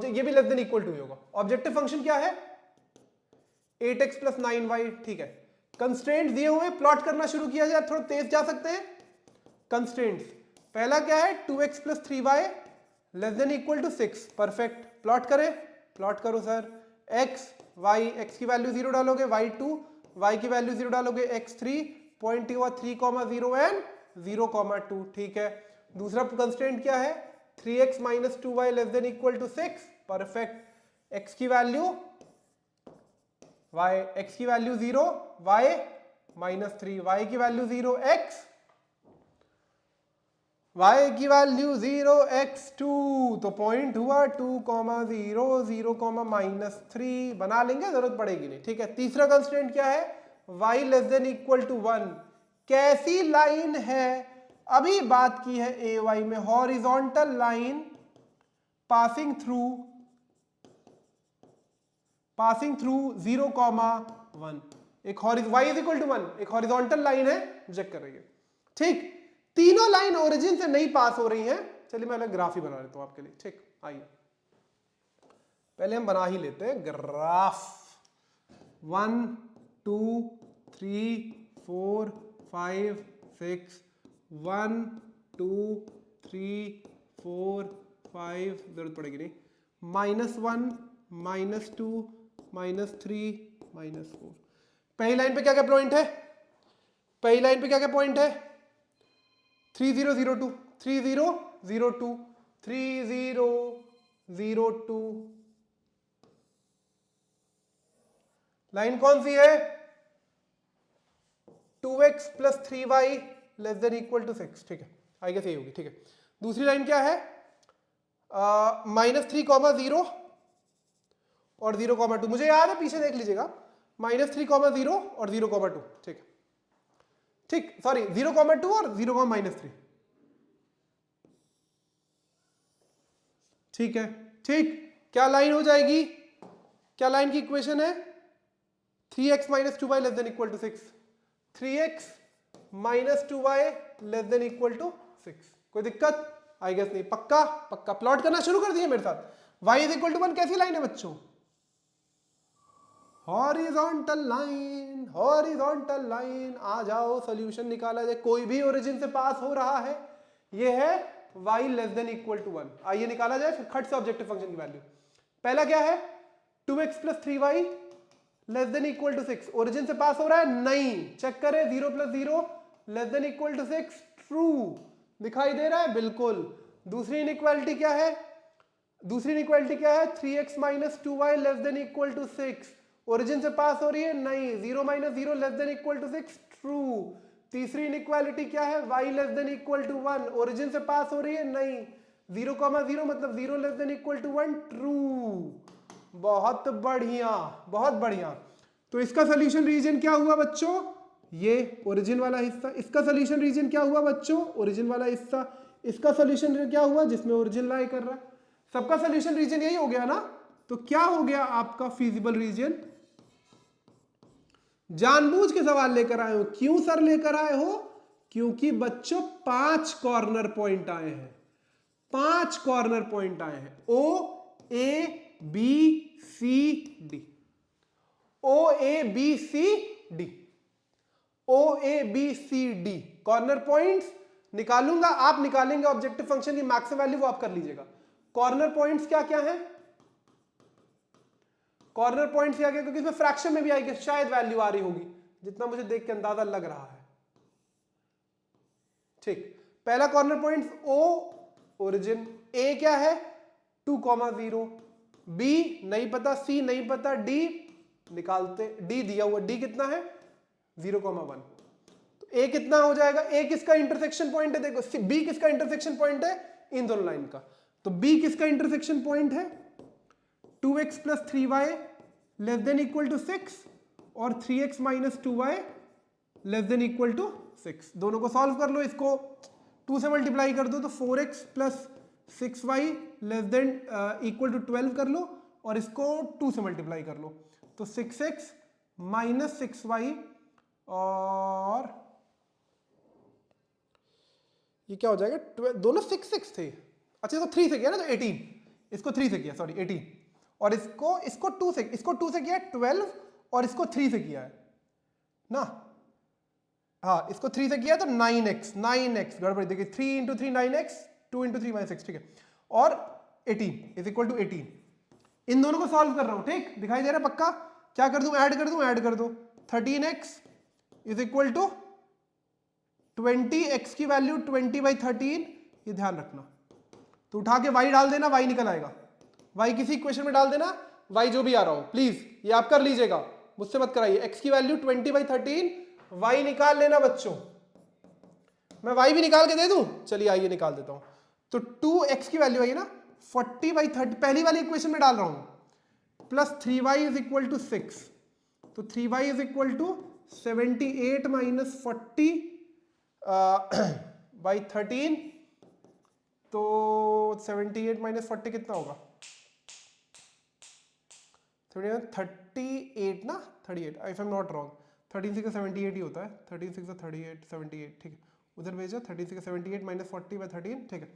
ये भी लेस देन इक्वल टू होगा। ऑब्जेक्टिव फंक्शन क्या है 8x प्लस 9y, ठीक है। कंस्ट्रेंट्स दिए हुए, प्लॉट करना शुरू किया जाए, थोड़ा तेज जा सकते हैं। कंस्ट्रेंट्स पहला क्या है 2x plus 3y less than equal to 6, perfect. Plot करें, प्लॉट करो सर। x y, x की वैल्यू 0 डालोगे, y2, y की वैल्यू 0 डालोगे, x3, पॉइंट हुआ 3,0 एंड 0,2। ठीक है, दूसरा कंस्ट्रेंट क्या है, 3x minus 2y less than equal to 6। Perfect. x की वैल्यू y, x की वैल्यू 0, y माइनस 3, y की वैल्यू 0, x, y की वैल्यू 0, x2। तो पॉइंट हुआ 2,0, 0, माइनस 3 बना लेंगे, जरूरत पड़ेगी नहीं। ठीक है, तीसरा कंस्ट्रेंट क्या है, y less than equal to 1। कैसी लाइन है, अभी बात की है ay में, हॉरिजॉन्टल लाइन पासिंग थ्रू 0,1। एक y इज इक्वल टू 1 एक हॉरिजॉन्टल लाइन है, चेक कर रही है। ठीक, तीनों लाइन ओरिजिन से नहीं पास हो रही हैं। चलिए मैं ग्राफ ही बना लेता हूं आपके लिए। ठीक, आइए पहले हम बना ही लेते हैं ग्राफ। 1 2 3 4 5 6 1 2 3 4 5, जरूरत पड़ेगी नहीं, -1 -2 -3 -4। पहली लाइन पे क्या क्या पॉइंट है, पहली लाइन पे क्या क्या पॉइंट है, 3 0 0 2 3 0 0 2 3 0 0 2। लाइन कौन सी है, 2x plus 3y less than equal to 6। ठीक है, आई गेस यही होगी। ठीक है, दूसरी लाइन क्या है, -3,0 और 0,2। मुझे याद है, पीछे देख लीजिएगा, -3,0 और 0,2। ठीक है, ठीक, सॉरी 0,2 और 0,-3। ठीक है, ठीक, क्या लाइन हो जाएगी, क्या लाइन की इक्वेशन है, 3x minus 2y less than equal to 6। 3x minus 2y less than equal to 6। कोई दिक्कत, आई गेस नहीं। पक्का, पक्का प्लॉट करना शुरू कर दिए मेरे साथ। y इज इक्वल टू 1 कैसी लाइन है बच्चों, हॉरिजॉन्टल लाइन, हॉरिजॉन्टल लाइन। आ जाओ, सॉल्यूशन निकाला जाए। कोई भी ओरिजिन से पास हो रहा है, ये है y less than equal to 1। आइए निकाला जाए फिर खट से ऑब्जेक्टिव फंक्शन की वैल्यू। पहला क्या है, 2x plus 3y less than equal to 6। Origin से पास हो रहा है, नहीं, चेक करें, 0 plus 0 less than equal to 6, true दिखाई दे रहा है, बिल्कुल। दूसरी इनइक्वालिटी क्या है, दूसरी इनइक्वालिटी क्या है, 3x minus 2y less than equal to 6। Origin से पास हो रही है, नहीं, 0 minus 0 less than equal to 6, true. तीसरी इनइक्वालिटी क्या है, y less than equal to 1। Origin से पास हो रही है, नहीं, 0,0 मतलब 0 less than equal to 1, true. बहुत बढ़िया, बहुत बढ़िया। तो इसका सोल्यूशन रीजन क्या हुआ बच्चों, ये ओरिजिन वाला हिस्सा। इसका सोल्यूशन रीजन क्या हुआ बच्चों, ओरिजिन वाला हिस्सा। इसका सोल्यूशन क्या हुआ, जिसमें ओरिजिन लाई कर रहा है। सबका सोल्यूशन रीजन यही हो गया ना। तो क्या हो गया आपका फीजिबल रीजन। जानबूझ के सवाल लेकर आए हो, क्यों सर लेकर आए हो, क्योंकि बच्चों 5 कॉर्नर पॉइंट आए हैं, 5 कॉर्नर पॉइंट आए हैं, O A B C D, O A B C D, O A B C D corner points निकालूंगा, आप निकालेंगे ऑब्जेक्टिव फंक्शन की मैक्सिमम वैल्यू, वो आप कर लीजिएगा। कॉर्नर पॉइंट्स क्या क्या है, कॉर्नर पॉइंट्स क्या क्या, क्योंकि इसमें फ्रैक्शन में भी आएगी, शायद वैल्यू आ रही होगी, जितना मुझे देख के अंदाजा लग रहा है। ठीक, पहला corner point O origin, A क्या है 2,0, B नहीं पता, C नहीं पता, D निकालते, D दिया हुआ, D कितना है 0,1। तो A कितना हो जाएगा, A किसका इंटरसेक्शन पॉइंट है, देखो B किसका इंटरसेक्शन पॉइंट है, इन दोनों लाइन का। तो B किसका इंटरसेक्शन पॉइंट है, 2x plus 3y less than equal to 6 और 3x minus 2y less than equal to 6। दोनों को सॉल्व कर लो, इसको 2 से मल्टीप्लाई कर दो तो 4x plus 6y less than equal to 12 कर लो, और इसको 2 से मल्टीप्लाई कर लो तो 6x माइनस 6y, और ये क्या हो जाएगा, दोनों 6 6 थे, अच्छा तो 3 से किया ना, तो 18, इसको 3 से किया, सॉरी 18, और इसको 2 से किया 12, और इसको 3 से किया है ना, हाँ इसको 3 से किया तो 9x गड़बड़ी देखिए, 3 इंटू 3 9x, 2 इंटू 3 -6, ठीक है, और 18 इज इक्वल टू 18। इन दोनों को सॉल्व कर रहा हूं, ठीक दिखाई दे रहा है पक्का। क्या कर दूं, ऐड कर दूं, 13x is equal to 20, x की वैल्यू 20/13, ये ध्यान रखना। तो उठा के y डाल देना, y निकल आएगा। y किसी इक्वेशन में डाल देना, y जो भी आ रहा हो, प्लीज ये आप कर लीजिएगा, मुझसे मत कराइए। x की वैल्यू 20/13, y निकाल लेना बच्चों। मैं y भी निकाल के दे दूं, चलिए आइए निकाल देता हूं। तो 2x की वैल्यू आई ना 40/30, पहली वाली इक्वेशन में डाल रहा हूं, plus 3y is equal to 6। तो 3y is equal to 78 minus 40/13, तो 78 माइनस 40 कितना होगा? 38 ना, 38 if I am not wrong. 13 6 78 ही होता है, 13 6 38 78, ठीक है, उधर भेजा। 13 6 78 माइनस 40/13, ठीक है,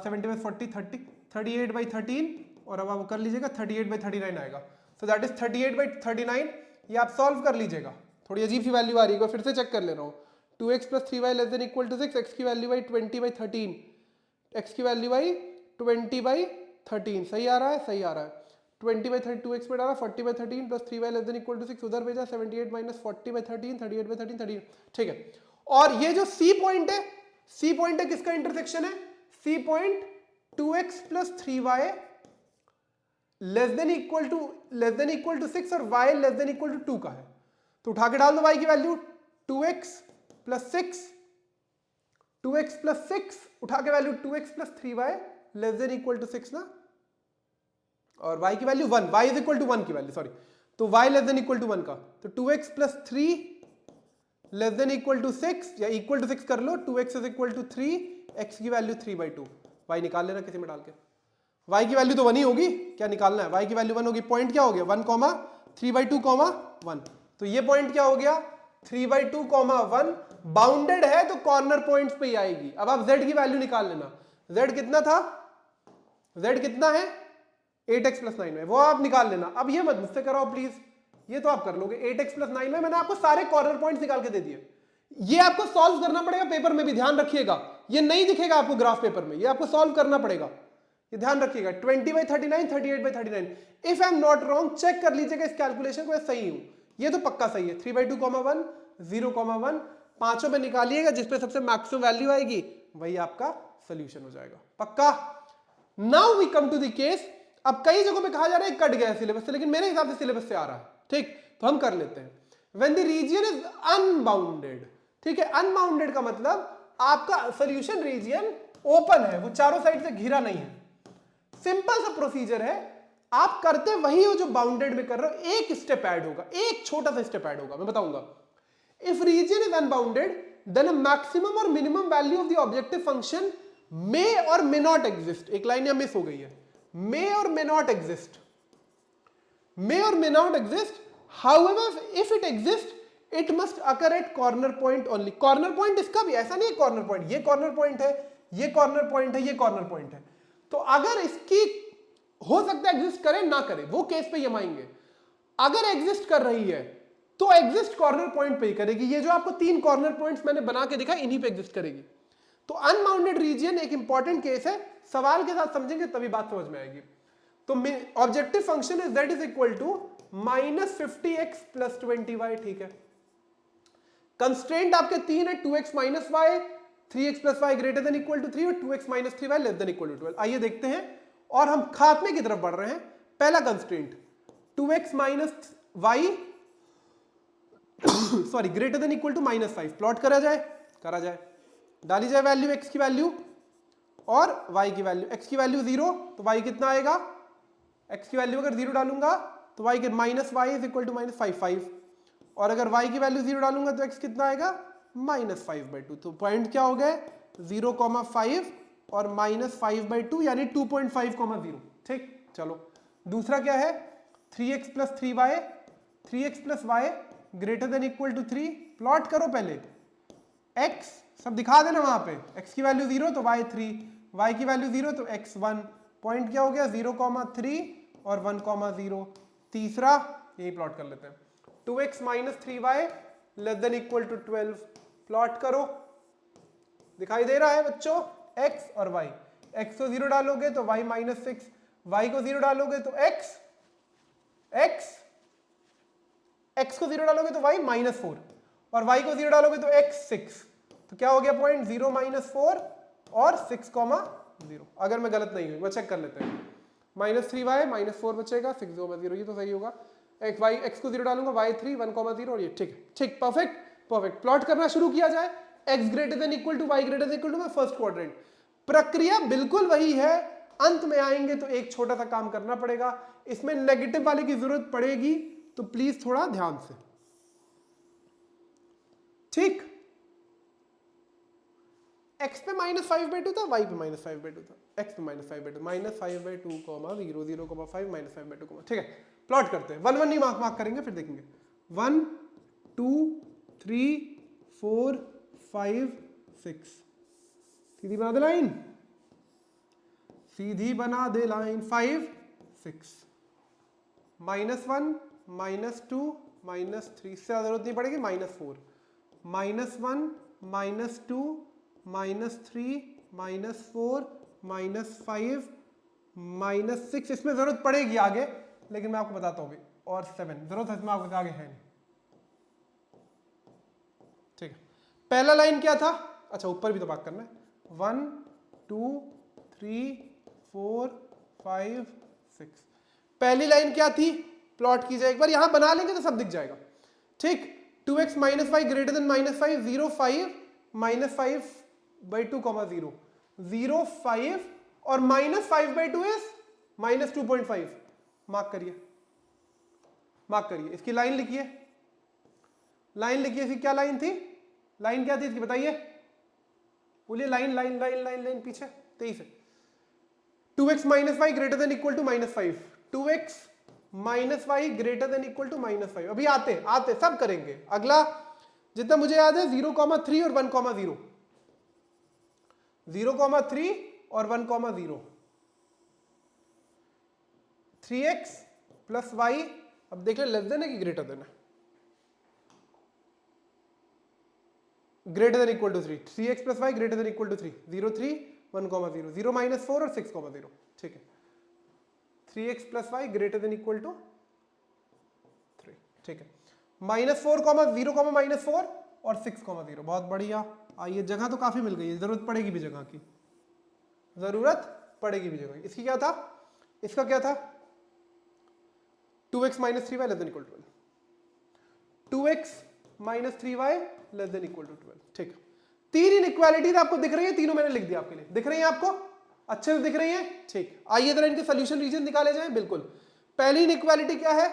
70/40 30, 38/13, और अब आप कर लीजिएगा 38/39 आएगा। So that is 38/39। ये आप सॉल्व कर लीजिएगा। थोड़ी अजीब सी वैल्यू आ रही है, फिर से चेक कर ले रहा हूँ। 2x plus 3y less than equal to 6, x की वैल्यू बाई 20/13, x की वैल्यू बाई 20/13, सही आ रहा है, सही आ रहा है। 20/30 2x में डाला, 40/13 plus 3y less than equal to 6, उधर भेजा 78 माइनस 40/13, 38/13, 30, ठीक है। और ये जो C पॉइंट है, C पॉइंट है किसका इंटरसेक्शन है? C point 2x plus 3y less than equal to 6 और y less than equal to 2 का है। तो उठा के डाल दो y की value 2x plus 6, 2x plus 6, उठा के value 2x plus 3y less than equal to 6 ना, और y की value 1, y is equal to 1 की वैल्यू, सॉरी, तो y less than equal to 1 का, तो 2x plus 3 less than equal to 6, या इक्वल टू 6 कर लो, 2x is equal to 3, x की वैल्यू 3/2, y निकाल लेना किसी में डाल के। y की वैल्यू तो 1 ही होगी, क्या निकालना है? y की वैल्यू 1 होगी। पॉइंट क्या हो गया? 1, 3/2, 1, तो ये पॉइंट क्या हो गया? 3/2, 1 बाउंडेड है तो कॉर्नर पॉइंट्स पे ही आएगी। अब आप z की वैल्यू निकाल लेना। z कितना था? z कितना है? 8x प्लस 9 में, वो आप निकाल लेना। अब ये मत मुझसे कराओ प्लीज, ये तो आप कर लोगे। 8x प्लस 9 में मैंने आपको सारे कॉर्नर पॉइंट्स निकाल के दे दिए। ये आपको सॉल्व करना पड़ेगा पेपर में भी, ध्यान रखिएगा। ये नहीं दिखेगा आपको ग्राफ पेपर में, ये आपको सॉल्व करना पड़ेगा, ये ध्यान रखिएगा। 20/39, 38/39, if I am not wrong, check कर लीजिएगा इस कैलकुलेशन को, मैं सही हूं, ये तो पक्का सही है। 3/2, 1, 0, 1, पांचों में निकालिएगा, जिसपे सबसे मैक्सिमम वैल्यू आएगी वही आपका सोल्यूशन हो जाएगा, पक्का। Now we come to the case. अब कई जगहों पे कहा जा रहा है कट गया है सिलेबस से, लेकिन मेरे हिसाब से सिलेबस से आ रहा है, ठीक, तो हम कर लेते हैं। When the region is unbounded, ठीक है, अनबाउंडेड का मतलब आपका सोल्यूशन रीजन ओपन है, वो चारों साइड से घिरा नहीं है। सिंपल सा प्रोसीजर है, आप करते वही हो जो बाउंडेड में कर रहे हो, एक स्टेप ऐड होगा, एक छोटा सा स्टेप ऐड होगा, मैं बताऊंगा। If region is unbounded then maximum और minimum value of the objective function may और मे नॉट एग्जिस्ट। एक लाइन यहां मिस हो गई है, may or may not exist, may or may not exist, however if it exists it must occur at corner point only। corner point इसका भी ऐसा नहीं है, corner point, ये corner point है, ये corner point है, ये corner point है, तो अगर इसकी हो सकता है एग्जिस्ट करे ना करे, वो केस पे ये मानेंगे। अगर एग्जिस्ट कर रही है तो एग्जिस्ट कॉर्नर पॉइंट पे ही करेगी। ये जो आपको 3 कॉर्नर पॉइंट्स मैंने बना के दिखा, इन्हीं पे एग्जिस्ट करेगी। तो अनबाउंडेड रीजन एक इंपॉर्टेंट केस है, सवाल के साथ समझेंगे तभी बात समझ में आएगी। तो objective function is z is equal to -50x plus 20y, ठीक है। कंस्ट्रेंट आपके 3 है, 2x minus Y, 3x plus Y greater than equal to 3 और 2x minus 3y less than equal to 12। आइए देखते हैं, और हम खात्मे की तरफ बढ़ रहे हैं। पहला constraint 2x minus Y sorry greater than equal to -5, plot करा जाए, डाली जाए वैल्यू, x की वैल्यू और y की वैल्यू। x की वैल्यू 0 तो y कितना आएगा? x की वैल्यू अगर 0 डालूंगा तो y के minus Y is equal to -5, और अगर y की वैल्यू 0 डालूंगा तो x कितना आएगा? -5/2। तो पॉइंट क्या हो गए? 0,5 और -5/2 यानी 2.5,0, ठीक। चलो दूसरा क्या है? 3x plus 3y, 3x plus Y greater than equal to 3, plot करो पहले, x सब दिखा देना वहां पे, x की वैल्यू 0 तो y 3, y की वैल्यू 0 तो x 1, पॉइंट क्या हो गया? 0,3 और 1,0। तीसरा यही प्लॉट कर लेते हैं, 2x minus 3y less than equal to 12, plot करो, दिखाई दे रहा है बच्चों? x और y, x को 0 डालोगे तो y -6, y को 0 डालोगे तो x को 0 डालोगे तो y -4 और y को 0 डालोगे तो x 6। तो क्या हो गया पॉइंट, 0 -4 और 6,0। अगर मैं गलत नहीं हूं, मैं चेक कर लेते हैं। -3y -4 बचेगा, 6,0, ये तो सही होगा। x को 0 डालूंगा, y3 1,0 और ये ठीक है, ठीक, परफेक्ट परफेक्ट। प्लॉट करना शुरू किया जाए, x greater than equal to y greater than equal to में फर्स्ट क्वाड्रेंट। प्रक्रिया बिल्कुल वही है, अंत में आएंगे तो एक छोटा सा काम करना पड़ेगा। इसमें नेगेटिव वाले की जरूरत पड़ेगी, तो प्लीज थोड़ा ध्यान से, ठीक। x पे -5/2 था, y पे -5/2 था, x पे -5/2, -5/2, 0, 0,5, -5/2, ठीक है। प्लॉट करते हैं, 1 1 नहीं मार्क करेंगे, फिर देखेंगे। 1 2 3 4 5 6, सीधी बना दे लाइन, सीधी बना दे लाइन। 5 6, -1 -2 -3, इससे ज्यादा जरूरत नहीं पड़ेगी। -4 -1 -2 -3 -4 -5 -6, इसमें जरूरत पड़ेगी आगे, लेकिन मैं आपको बताता हूं अभी। और 7 जरूरत है इसमें आपको आगे है नहीं, ठीक है। पहला लाइन क्या था, अच्छा ऊपर भी तो बात करना है। 1 2 3 4 5 6, पहली लाइन क्या थी, प्लॉट कीजिए एक बार, यहां बना लेंगे तो सब दिख जाएगा, ठीक। 2x -y ग्रेटर देन -5, 0 5 -5/2, 0 0 5 और -5/2 इज -2.5। मार्क करिए, मार्क करिए, इसकी लाइन लिखिए, लाइन लिखिए। इसकी क्या लाइन थी, लाइन क्या थी इसकी बताइए, बोलिए। Line line line line line पीछे 23 है। 2x -y greater than equal to -5, 2x -y greater than equal to -5। अभी आते आते सब करेंगे। अगला जितना मुझे याद है 0,3 और 1,0, 0,3 और 1,0, 3x प्लस y, अब देख ले लेस देन है कि ग्रेटर देन है, greater than equal to 3, 3x plus y greater than equal to 3, 0 3 1,0, 0 -4 और 6,0, ठीक है। 3x plus y greater than equal to 3, ठीक है। -4, 0, -4 और 6,0, बहुत बढ़िया। आइए, जगह तो काफी मिल गई है, जरूरत पड़ेगी भी जगह की, जरूरत पड़ेगी भी जगह की। इसकी क्या था, इसका क्या था, 2x -3y less than equal to 12, 2x -3y less than equal to 12, ठीक है। तीन इनइक्वालिटीज आपको दिख रही है, तीनों मैंने लिख दिया आपके लिए, दिख रही है आपको, अच्छे से दिख रही है, ठीक। आइए जरा इनके सोल्यूशन रीजन निकाले जाए। बिल्कुल, पहली इनइक्वालिटी क्या है,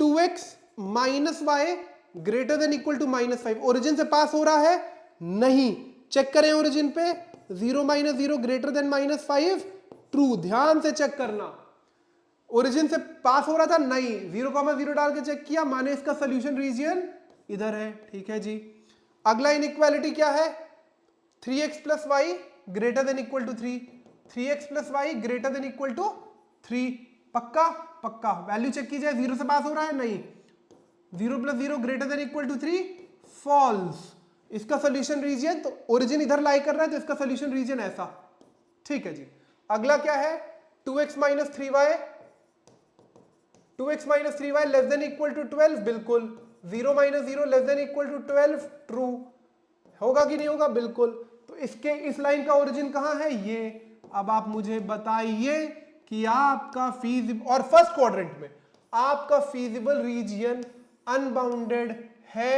2x -y greater than equal to -5, origin से पास हो रहा है नहीं, चेक करें ओरिजिन पे, 0 -0 ग्रेटर देन -5, ट्रू, ध्यान से चेक करना। ओरिजिन से पास हो रहा था नहीं, 0,0 डाल के चेक किया, माने इसका सोल्यूशन रीजन इधर है, ठीक है जी। अगला इनइक्वालिटी क्या है, 3x plus Y greater than equal to 3, 3x plus Y greater than equal to 3, पक्का पक्का, वैल्यू चेक की जाए, 0 से पास हो रहा है नहीं, 0 + 0 greater than equal to 3, false. इसका सोल्यूशन रीजन, तो ओरिजिन इधर लाई कर रहा है तो इसका सोल्यूशन रीजन ऐसा, ठीक है जी। अगला क्या है, 2x - 3y, 2x - 3y less than equal to 12, बिल्कुल। 0 - 0 less than equal to 12, true. होगा कि नहीं होगा, बिल्कुल। तो इसके इस लाइन का ओरिजिन कहां है, ये। अब आप मुझे बताइए कि आपका फीजिबल, और फर्स्ट क्वाड्रेंट में आपका फीजिबल रीजन अनबाउंडेड है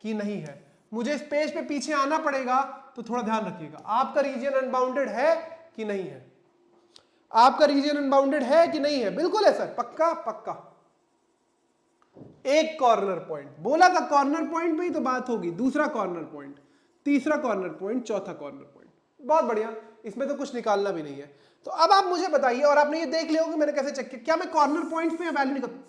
कि नहीं है। मुझे इस पेज पे पीछे आना पड़ेगा, तो थोड़ा ध्यान रखिएगा। आपका रीजन अनबाउंडेड है कि नहीं है, आपका रीजन अनबाउंडेड है कि नहीं है, बिल्कुल है सर, पक्का पक्का। एक कॉर्नर पॉइंट बोला था, कॉर्नर पॉइंट पे ही तो बात होगी, दूसरा कॉर्नर पॉइंट, तीसरा कॉर्नर पॉइंट, चौथा कॉर्नर पॉइंट, बहुत बढ़िया। इसमें तो कुछ निकालना भी नहीं है। तो अब आप मुझे बताइए, और आपने ये देख लिया होगा मैंने कैसे चेक किया, क्या मैं कॉर्नर पॉइंट पे वैल्यू निकाल,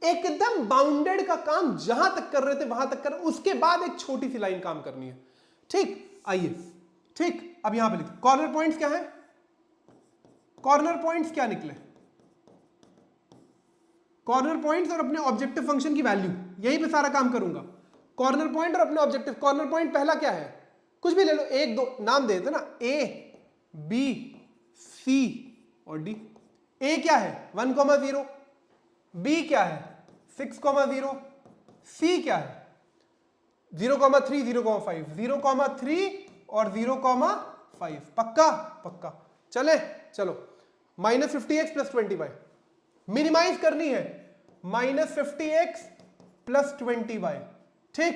एकदम बाउंडेड का काम जहां तक कर रहे थे वहां तक कर, उसके बाद एक छोटी सी लाइन काम करनी है, ठीक। आइए, ठीक, अब यहां पे लिखते कॉर्नर पॉइंट्स क्या है, कॉर्नर पॉइंट्स क्या निकले, कॉर्नर पॉइंट्स और अपने ऑब्जेक्टिव फंक्शन की वैल्यू, यहीं पे सारा काम करूंगा। कॉर्नर पॉइंट और अपने ऑब्जेक्टिव, कॉर्नर पॉइंट पहला क्या है, कुछ भी ले लो, एक दो नाम दे देते ना, ए बी सी और डी। ए क्या है 1,0, बी क्या है 6,0, सी क्या है 0,3 0,5 0,3 और 0,5 पक्का पक्का। चले चलो -50x + 20y मिनिमाइज करनी है, -50x + 20y। ठीक,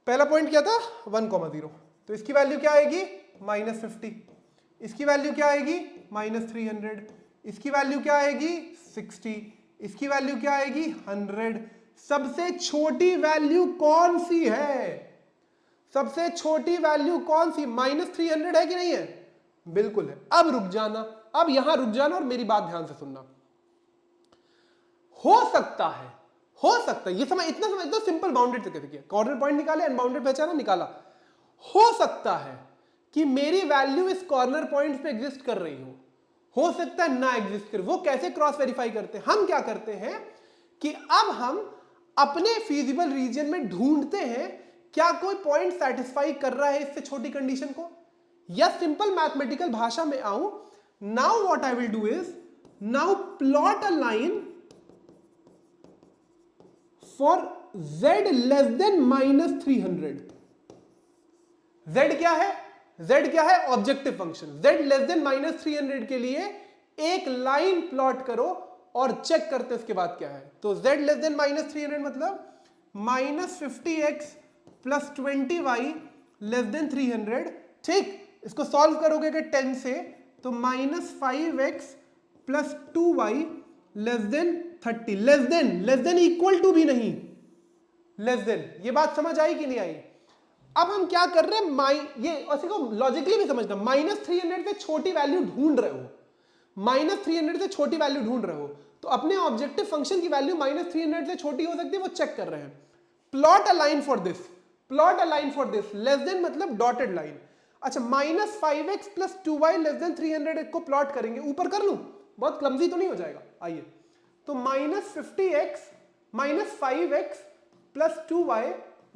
पहला पॉइंट क्या था 1,0, तो इसकी वैल्यू क्या आएगी -50, इसकी वैल्यू क्या आएगी -300, इसकी वैल्यू क्या आएगी 60, इसकी वैल्यू क्या आएगी 100। सबसे छोटी वैल्यू कौन सी है? सबसे छोटी वैल्यू कौन सी? -300 है कि नहीं है? बिल्कुल है। अब रुक जाना, अब यहां रुक जाना और मेरी बात ध्यान से सुनना। हो सकता है ये समझ, इतना सिंपल बाउंडेड तक देखिए, कॉर्नर पॉइंट निकाले, अनबाउंडेड पहचाना, निकाला। हो सकता है कि मेरी वैल्यू इस कॉर्नर पॉइंट पे एग्जिस्ट कर रही हो सकता है ना एग्जिस्ट करे। वो कैसे क्रॉस वेरीफाई करते हैं? हम क्या करते हैं कि अब हम अपने फीजिबल रीजन में ढूंढते हैं क्या कोई पॉइंट सेटिस्फाई कर रहा है इससे छोटी कंडीशन को, या सिंपल मैथमेटिकल भाषा में आऊं, now what I will do is, now plot a line for z less than -300। z क्या है? z क्या है? Objective function. z less than -300 के लिए एक लाइन प्लॉट करो और चेक करते उसके बाद क्या है। तो z लेस देन -300 मतलब -50x + 20y लेस देन 300। ठीक, इसको सॉल्व करोगे कि 10 से, तो -5x + 2y less than 30। Less than equal to भी नहीं, लेस देन। ये बात समझ आई कि नहीं आई? अब हम क्या कर रहे हैं, ये उसी को लॉजिकली भी समझना, -300 से छोटी वैल्यू ढूंढ रहे हो, -300 से छोटी वैल्यू ढूंढ रहे हो, तो अपने ऑब्जेक्टिव फंक्शन की वैल्यू -300 से छोटी हो सकती है, वो चेक कर रहे हैं। Plot a line for this, plot a line for this, less than मतलब डॉटेड लाइन। अच्छा, -5x + 2y लेस देन 300 को प्लॉट करेंगे, ऊपर कर लूं, बहुत क्लमजी तो नहीं हो जाएगा? आइए, तो -50x -5x + 2y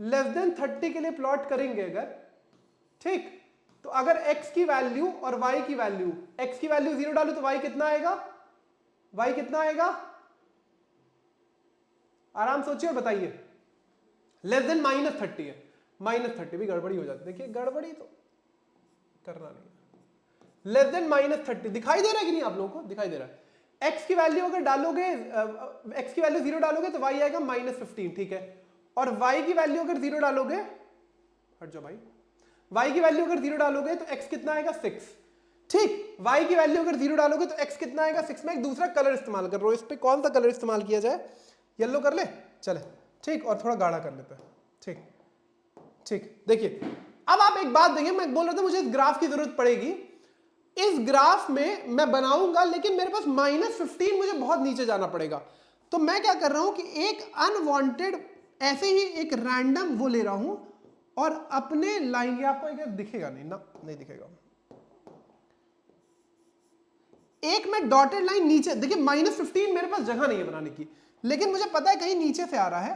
less than 30 के लिए प्लॉट करेंगे अगर, ठीक, तो अगर x की वैल्यू और y की वैल्यू, x की वैल्यू 0 डालू तो y कितना आएगा? y कितना आएगा? आराम सोचिए और बताइए। लेस देन -30 है, -30 भी गड़बड़ी हो जाती है। देखिए गड़बड़ी तो करना नहीं। लेस देन -30 दिखाई दे रहा है कि नहीं आप लोगों को? दिखाई दे रहा है। x की वैल्यू अगर डालोगे, x की वैल्यू 0 डालोगे तो y आएगा -15, ठीक है, और y की वैल्यू अगर 0 डालोगे, हट जाओ भाई, y की वैल्यू अगर 0 डालोगे तो x कितना आएगा 6, ठीक, y की वैल्यू अगर 0 डालोगे तो x कितना आएगा 6। मैं एक दूसरा कलर इस्तेमाल कर रहा हूं, इस पे कौन सा कलर इस्तेमाल किया जाए? येलो कर ले, चले, ठीक, और थोड़ा गाढ़ा कर लेते हैं, ठीक ठीक। देखिए अब आप एक बात देखिए, मैं बोल रहा था मुझे इस ग्राफ की जरूरत पड़ेगी, इस ग्राफ में मैं बनाऊंगा लेकिन मेरे पास -15 मुझे बहुत नीचे जाना पड़ेगा। तो मैं क्या कर रहा हूं कि एक अनवांटेड ऐसे ही एक रैंडम वो ले रहा हूं और अपने लाइन, ये आपको दिखेगा नहीं ना, नहीं दिखेगा, एक मैं डॉटेड लाइन नीचे, देखिए -15 मेरे पास जगह नहीं है बनाने की, लेकिन मुझे पता है कहीं नीचे से आ रहा है,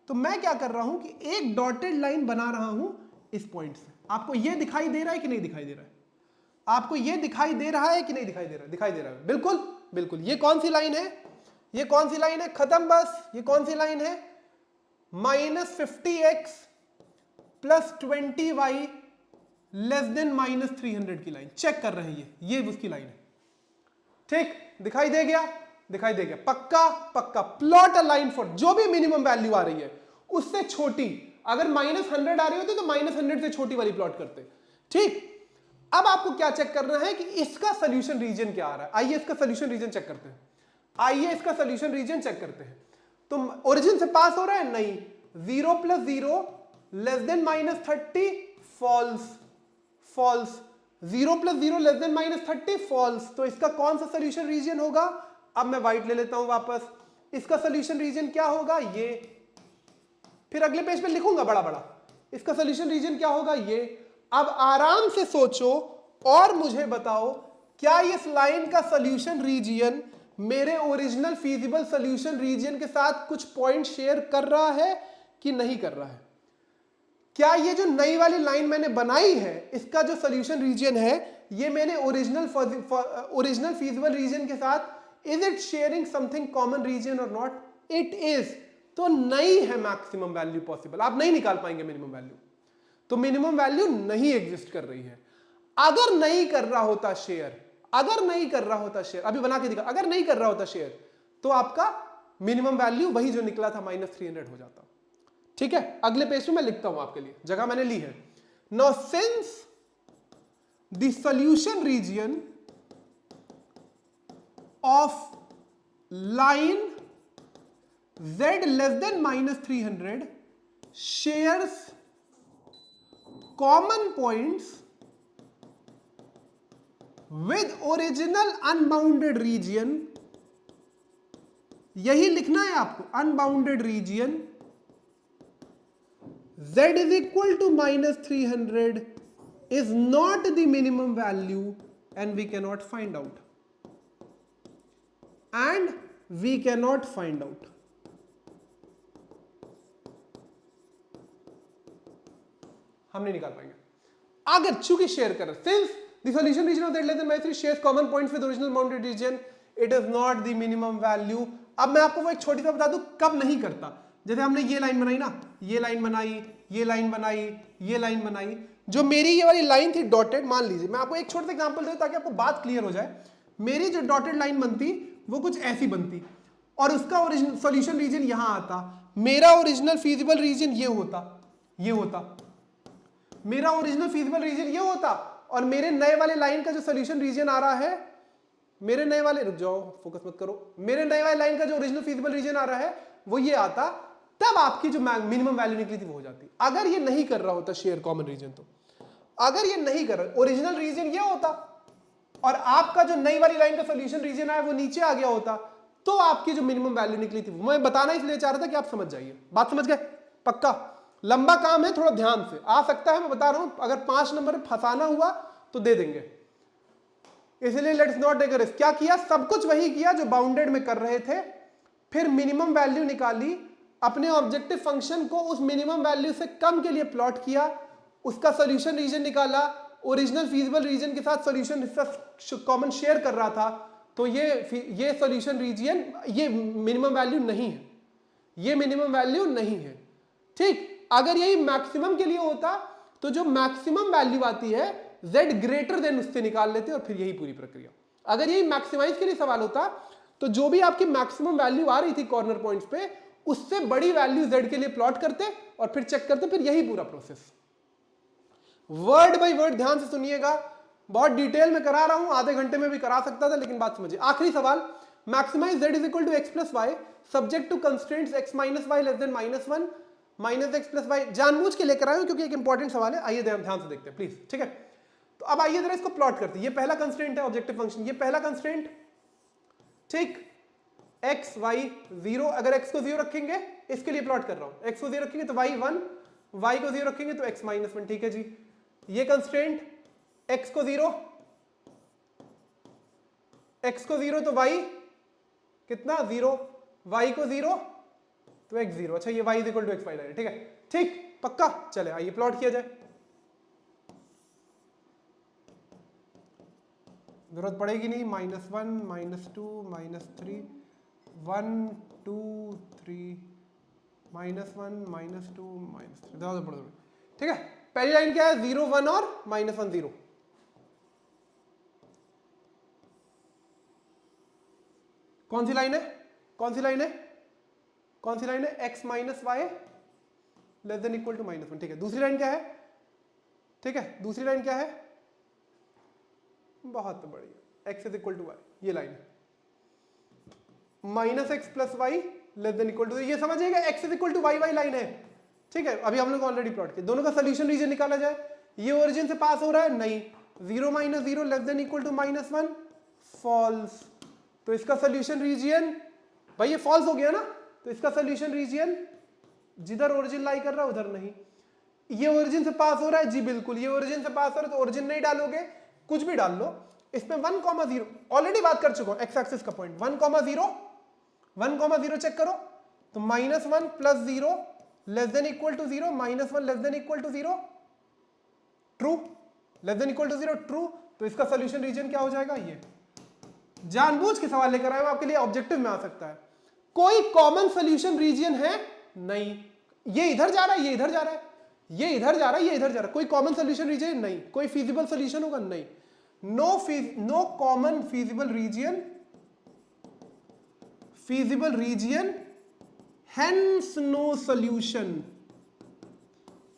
तो मैं क्या कर रहा हूं कि एक डॉटेड लाइन बना रहा हूं इस पॉइंट से। आपको ये दिखाई दे रहा है कि नहीं दिखाई दे रहा है? आपको ये दिखाई दे रहा है कि नहीं दिखाई दे रहा है? दिखाई दे रहा है, बिल्कुल बिल्कुल। ये कौन सी लाइन है? ये कौन सी लाइन है? खत्म बस। ये कौन सी लाइन है? -50x + 20y लेस देन -300 की लाइन चेक कर रहे हैं, ये उसकी लाइन है, ठीक, दिखाई दे गया, दिखाई दे गया, पक्का पक्का। प्लॉट अ लाइन फॉर, जो भी मिनिमम वैल्यू आ रही है उससे छोटी, अगर -100 आ रही होती तो -100 से छोटी वाली प्लॉट करते, ठीक। अब आपको क्या चेक करना है कि इसका सोल्यूशन रीजन क्या आ रहा है। आइए इसका सोल्यूशन रीजन चेक करते हैं, आइए इसका सोल्यूशन रीजन चेक करते हैं। तो ओरिजिन से पास हो रहा है? नहीं। 0 + 0 less than -30 false, false. 0 + 0 less than -30 false. तो इसका कौन सा सोल्यूशन रीजन होगा? अब मैं व्हाइट ले लेता हूं वापस, इसका सोल्यूशन रीजन क्या होगा? ये, फिर अगले पेज पे लिखूंगा बड़ा बड़ा, इसका सोल्यूशन रीजन क्या होगा? ये। अब आराम से सोचो और मुझे बताओ, क्या इस लाइन का सोल्यूशन रीजन मेरे ओरिजिनल फीजिबल सोल्यूशन रीजन के साथ कुछ पॉइंट शेयर कर रहा है कि नहीं कर रहा है? क्या ये जो नई वाली लाइन मैंने बनाई है, इसका जो सोल्यूशन रीजन है, ये मैंने ओरिजिनल फीजिबल रीजन के साथ, is it sharing something common region और नॉट? It is. तो नहीं है मैक्सिमम वैल्यू पॉसिबल, आप नहीं निकाल पाएंगे मिनिमम वैल्यू, तो मिनिमम वैल्यू नहीं एग्जिस्ट कर रही है। अगर नहीं कर रहा होता शेयर, अगर नहीं कर रहा होता शेयर, अभी बना के दिखा, अगर नहीं कर रहा होता शेयर तो आपका मिनिमम वैल्यू वही जो निकला था -300 हो जाता। ठीक है, अगले पेज में मैं लिखता हूं आपके लिए, जगह मैंने ली है। Now since the solution region of line z less than -300 shares common points with original unbounded region, यही लिखना है आपको, unbounded region z is equal to -300 is not the minimum value and we cannot find out, and we cannot find out. हम नहीं निकाल पाएंगे। अगर चूंकि शेयर कर रहे, since the solution region of z less than -3 shares common points with original bounded region, it is not the minimum value. अब मैं आपको वो एक छोटी सा बता दूं कब नहीं करता। जैसे हमने ये लाइन बनाई ना, ये लाइन बनाई, ये लाइन बनाई, ये लाइन बनाई, जो मेरी ये वाली लाइन थी डॉटेड, मान लीजिए मैं आपको एक छोटा सा एग्जांपल दूं ताकि आपको बात क्लियर हो जाए। मेरी जो डॉटेड लाइन बनती वो कुछ ऐसी बनती और उसका ओरिजिनल सॉल्यूशन रीजन यहां आता, मेरा ओरिजिनल फीजिबल रीजन ये होता, ये होता, मेरा ओरिजिनल फीजिबल रीजन ये होता, और मेरे नए वाले लाइन का जो सॉल्यूशन रीजन आ रहा है, मेरे नए वाले, रुक जाओ फोकस मत करो, मेरे नए वाले लाइन का जो ओरिजिनल फीजिबल रीजन आ रहा है वो ये आता, तब आपकी जो मिनिमम वैल्यू निकली थी वो हो जाती। अगर ये नहीं कर रहा होता शेयर कॉमन रीजन, तो अगर ये नहीं कर रहा, ओरिजिनल रीजन ये होता और आपका जो नई वाली लाइन का सॉल्यूशन रीजन है वो नीचे आ गया होता, तो आपकी जो मिनिमम वैल्यू निकली थी, मैं बताना इसलिए चाह रहा था कि आप समझ जाइए। बात समझ गए? पक्का? लंबा काम है, थोड़ा ध्यान से आ सकता है, मैं बता रहा हूं, अगर 5 नंबर फंसाना हुआ तो दे देंगे, इसलिए let's not take a risk. क्या किया? सब कुछ वही किया जो बाउंडेड में कर रहे थे, फिर मिनिमम वैल्यू निकाली, अपने ऑब्जेक्टिव फंक्शन को उस मिनिमम वैल्यू से कम के लिए प्लॉट किया, उसका सॉल्यूशन रीजन निकाला, ओरिजिनल फीजिबल रीजन के साथ सॉल्यूशन हिस्सा कॉमन शेयर कर रहा था, तो ये सॉल्यूशन रीजन, ये मिनिमम वैल्यू नहीं है, ये मिनिमम वैल्यू नहीं है। ठीक, अगर यही मैक्सिमम के लिए होता तो जो मैक्सिमम वैल्यू आती है z ग्रेटर देन उससे निकाल लेते और फिर यही पूरी प्रक्रिया। अगर यही मैक्सिमाइज के लिए सवाल होता तो जो भी आपकी मैक्सिमम वैल्यू आ रही थी कॉर्नर पॉइंट्स पे, उससे बड़ी वैल्यू z के लिए प्लॉट करते और फिर चेक करते, फिर यही पूरा प्रोसेस। वर्ड बाय वर्ड ध्यान से सुनिएगा, बहुत डिटेल में करा रहा हूं, आधे घंटे में भी करा सकता था, लेकिन बात समझिए। आखिरी सवाल, maximise z is equal to x plus Y subject to constraints x minus Y less than -1 minus X plus Y. जानबूझ के लेकर आए क्योंकि एक इंपॉर्टेंट सवाल है, आइए ध्यान से देखते हैं प्लीज। ठीक है, तो अब आइए जरा इसको प्लॉट करते हैं। ये पहला कंस्ट्रेंट है ऑब्जेक्टिव फंक्शन, ये पहला कंस्ट्रेंट, ठीक, x y 0, अगर x को 0 रखेंगे, इसके लिए प्लॉट कर रहा हूं, x को 0 रखेंगे तो y 1, y को 0 रखेंगे तो x माइनस 1। ठीक है जी, ये कंस्ट्रेंट x को 0, x को 0 तो y कितना 0, y को 0 तो x 0। अच्छा, ये y is equal to X Y line, ठीक है, ठीक, पक्का। चले आइए प्लॉट किया जाए, जरूरत पड़ेगी नहीं, -1 -2 -3 1 2 3 -1 -2 -3, ठीक है। पहली लाइन क्या है? 0 1 और -1 0। कौन सी लाइन है? कौन सी लाइन है? कौन सी लाइन है? x minus Y less than equal to -1। ठीक है, दूसरी लाइन क्या है? ठीक है, दूसरी लाइन क्या है? बहुत बढ़िया, x is equal to Y, ये लाइन है, -x plus Y less than equal to, ये समझिएगा x is equal to Y Y line है। ठीक है, अभी हम लोग ऑलरेडी प्लॉट किया। दोनों का सोल्यूशन रीजन निकाला जाए, ये ओरिजिन से पास हो रहा है, नहीं, 0 - 0 less than equal to -1, false. तो इसका सोल्यूशन रीजन, भाई ये फॉल्स हो गया ना, तो इसका सोल्यूशन रीजन जिधर ओरिजिन लाई कर रहा है उधर नहीं। ये ओरिजिन से पास हो रहा है जी, बिल्कुल, ये ओरिजिन से पास हो रहा है तो ओरिजिन नहीं डालोगे, कुछ भी डाल लो। इसमें 1, 0 ऑलरेडी बात कर चुका हूं, एक्स एक्सिस का पॉइंट 1, 0 चेक करो, तो -1 plus 0 less than equal to 0, -1 less than equal to 0, true, less than equal to 0, true. तो इसका सोल्यूशन रीजन क्या हो जाएगा? ये जानबूझ के सवाल लेकर आए, आपके लिए ऑब्जेक्टिव में आ सकता है। कोई कॉमन सोल्यूशन रीजन है नहीं, ये इधर जा रहा है, ये इधर जा रहा है, ये इधर जा रहा है, ये इधर जा रहा है, कोई कॉमन सोल्यूशन रीजन नहीं, कोई फिजिबल सोल्यूशन होगा नहीं, no common feasible region hence no solution.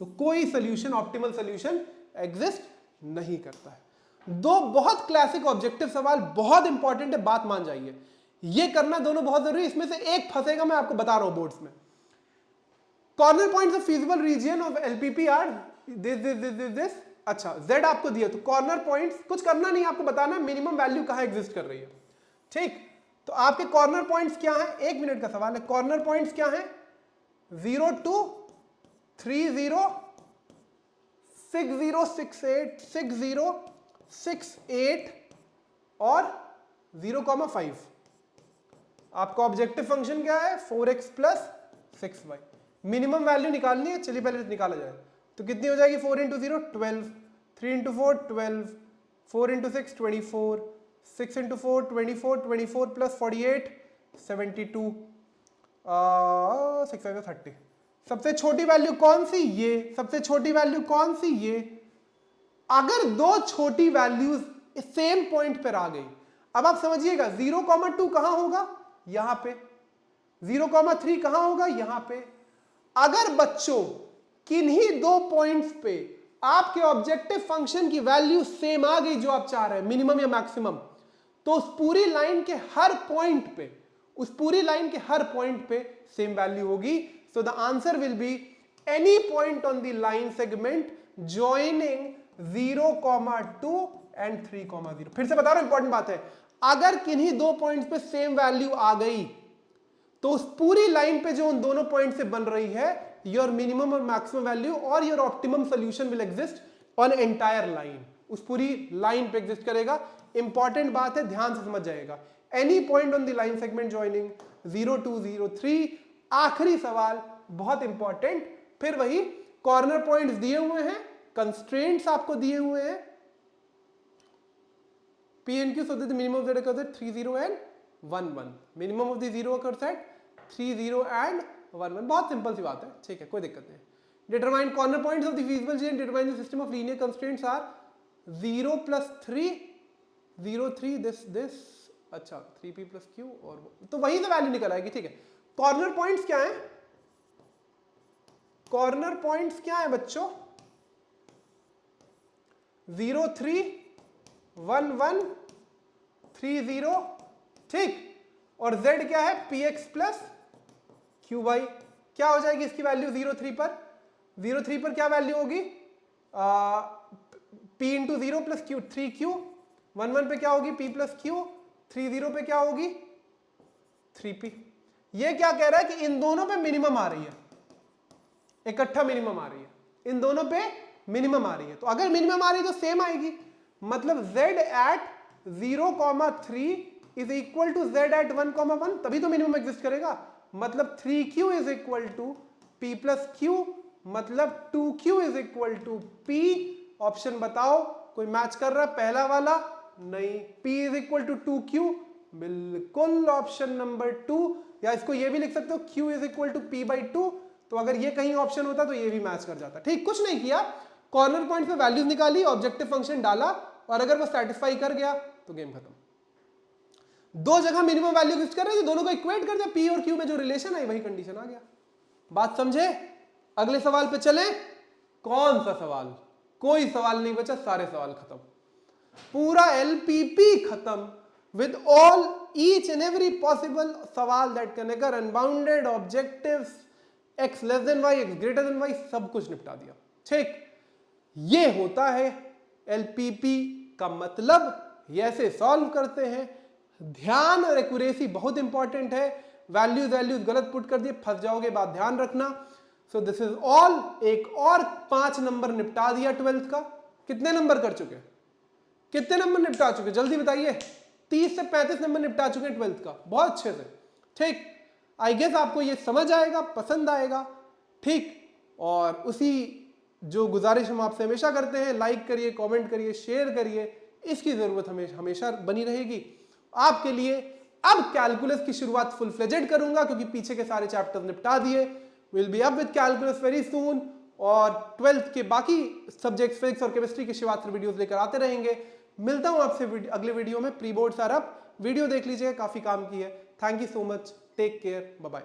तो कोई सोल्यूशन, ऑप्टिमल सोल्यूशन एग्जिस्ट नहीं करता है। दो बहुत क्लासिक ऑब्जेक्टिव सवाल, बहुत इंपॉर्टेंट है, बात मान जाइए, ये करना दोनों बहुत जरूरी है, इसमें से एक फंसेगा, मैं आपको बता रहा हूं बोर्ड्स में। Corner points of feasible region of LPP are this. अच्छा, z आपको दिया, तो कॉर्नर पॉइंट्स कुछ करना नहीं, आपको बताना है मिनिमम वैल्यू कहां एग्जिस्ट कर रही है। ठीक, तो आपके कॉर्नर पॉइंट्स क्या है, 1 मिनट का सवाल है। कॉर्नर पॉइंट्स क्या है, 0 2 3 0 6 0 6 8 6 0 6 8 और 0,5। आपका ऑब्जेक्टिव फंक्शन क्या है, 4x plus 6y। Minimum value निकालनी है, चलिए पहले निकाला जाए। तो कितनी हो जाएगी, 4 into 0 12, 3 into 4 12, 4 into 6 24, 6 into 4 24, 24 plus 48 72, 6 30। सबसे छोटी वैल्यू कौन सी, ये। सबसे छोटी वैल्यू कौन सी, ये। अगर दो छोटी वैल्यूज सेम पॉइंट पर आ गई, अब आप समझिएगा 0,2 कहां होगा, यहां पे। 0,3 कहां होगा, यहां पे। अगर बच्चों किन्हीं दो पॉइंट्स पे आपके ऑब्जेक्टिव फंक्शन की वैल्यू सेम आ गई, जो आप चाह रहे हैं, मिनिमम या मैक्सिमम, तो उस पूरी लाइन के हर पॉइंट पे, उस पूरी लाइन के हर पॉइंट पे सेम वैल्यू होगी। So the answer will be any point on the line segment joining 0,2 and 3,0। फिर से बता रहा हूं, इंपॉर्टेंट बात है, अगर किन्हीं दो पॉइंट्स पे सेम वैल्यू आ गई, तो उस पूरी लाइन पे जो उन दोनों पॉइंट से बन रही है, योर मिनिमम और मैक्सिमम वैल्यू और your optimum solution will exist on entire line. उस पूरी लाइन पे एग्जिस्ट करेगा। इंपॉर्टेंट बात है, ध्यान से समझ जाएगा। Any point on the line segment joining 0 2 0 3। आखिरी सवाल बहुत इंपॉर्टेंट, फिर वही कॉर्नर पॉइंट्स दिए हुए हैं, कंस्ट्रेंट्स आपको दिए हुए हैं, P and Q, so that the minimum of z occurs at 3 0 and 1 1। Minimum of the 0 occurs at 3 0 and 1 1। बहुत सिंपल सी बात है, ठीक है, कोई दिक्कत नहीं। Determine corner points of the feasible region, determine the system of linear constraints are 0 + 3 0 3 this. अच्छा, 3p + q, और तो वही तो वैल्यू निकल आएगी। ठीक है, कॉर्नर पॉइंट्स क्या है, कॉर्नर पॉइंट्स क्या है बच्चों, 0 3 1 1 3 0। ठीक, और z क्या है, px + qy। क्या हो जाएगी इसकी वैल्यू 0 3 पर, 0 3 पर क्या वैल्यू होगी, p इंटू 0 + q 3q। 1 1 पे क्या होगी, p + q। 3 0 पे क्या होगी, 3p। ये क्या कह रहा है कि इन दोनों पे मिनिमम आ रही है, इकट्ठा मिनिमम आ रही है, इन दोनों पे मिनिमम आ रही है। तो अगर मिनिमम आ रही है तो सेम आएगी, मतलब z at 0,3 is equal to z at 1,1, तभी तो मिनिमम एग्जिस्ट करेगा। मतलब 3q is equal to p + q, मतलब 2q is equal to p। Option बताओ, कोई मैच कर रहा है, पहला वाला नहीं, p is equal to 2q, बिल्कुल ऑप्शन नंबर 2। या इसको ये भी लिख सकते हो, q is equal to p/2। तो अगर ये कहीं ऑप्शन होता तो ये भी मैच कर जाता। ठीक, कुछ नहीं किया, कॉर्नर पॉइंट पे वैल्यूज निकाली, ऑब्जेक्टिव फंक्शन डाला, और अगर वो सेटिस्फाई कर गया तो गेम खत्म। दो जगह मिनिमम वैल्यू एग्जिस्ट कर रही है, दोनों को इक्वेट कर दिया, p और q में जो रिलेशन है वही कंडीशन आ गया। बात समझे? अगले सवाल पे चले। कौन सा सवाल, कोई सवाल नहीं बचा, सारे सवाल खत्म, पूरा एलपीपी खत्म, with all each and every possible सवाल that can occur, unbounded objectives, x less than y, x greater than y, सब कुछ निपटा दिया। ठीक, ये होता है एलपीपी का मतलब, ये ऐसे सॉल्व करते हैं। ध्यान और एक्यूरेसी बहुत इंपॉर्टेंट है। वैल्यूज गलत पुट कर दिए, फंस जाओगे, बात ध्यान रखना। So this is all. एक और 5 नंबर निपटा दिया 12th का। कितने नंबर कर चुके, कितने नंबर निपटा चुके, जल्दी बताइए। 30 से 35 नंबर निपटा चुके हैं 12th का, बहुत अच्छे से। ठीक, आई गेस आपको ये समझ आएगा, पसंद आएगा। ठीक, और उसी जो गुजारिश हम आपसे हमेशा करते हैं, लाइक करिए, कमेंट करिए, शेयर करिए, इसकी जरूरत हमें हमेशा बनी रहेगी। आपके लिए अब कैलकुलस की शुरुआत फुल फ्लेजेड करूंगा क्योंकि पीछे के सारे चैप्टर्स निपटा दिए। Will be up with calculus very soon, और 12th के बाकी सब्जेक्ट्स फिजिक्स और केमिस्ट्री के शिवात्र वीडियोस लेकर आते रहेंगे। मिलता हूं आपसे अगले वीडियो में। Pre boards are up, video देख लीजिए, काफी काम की है। Thank you so much, take care, bye bye.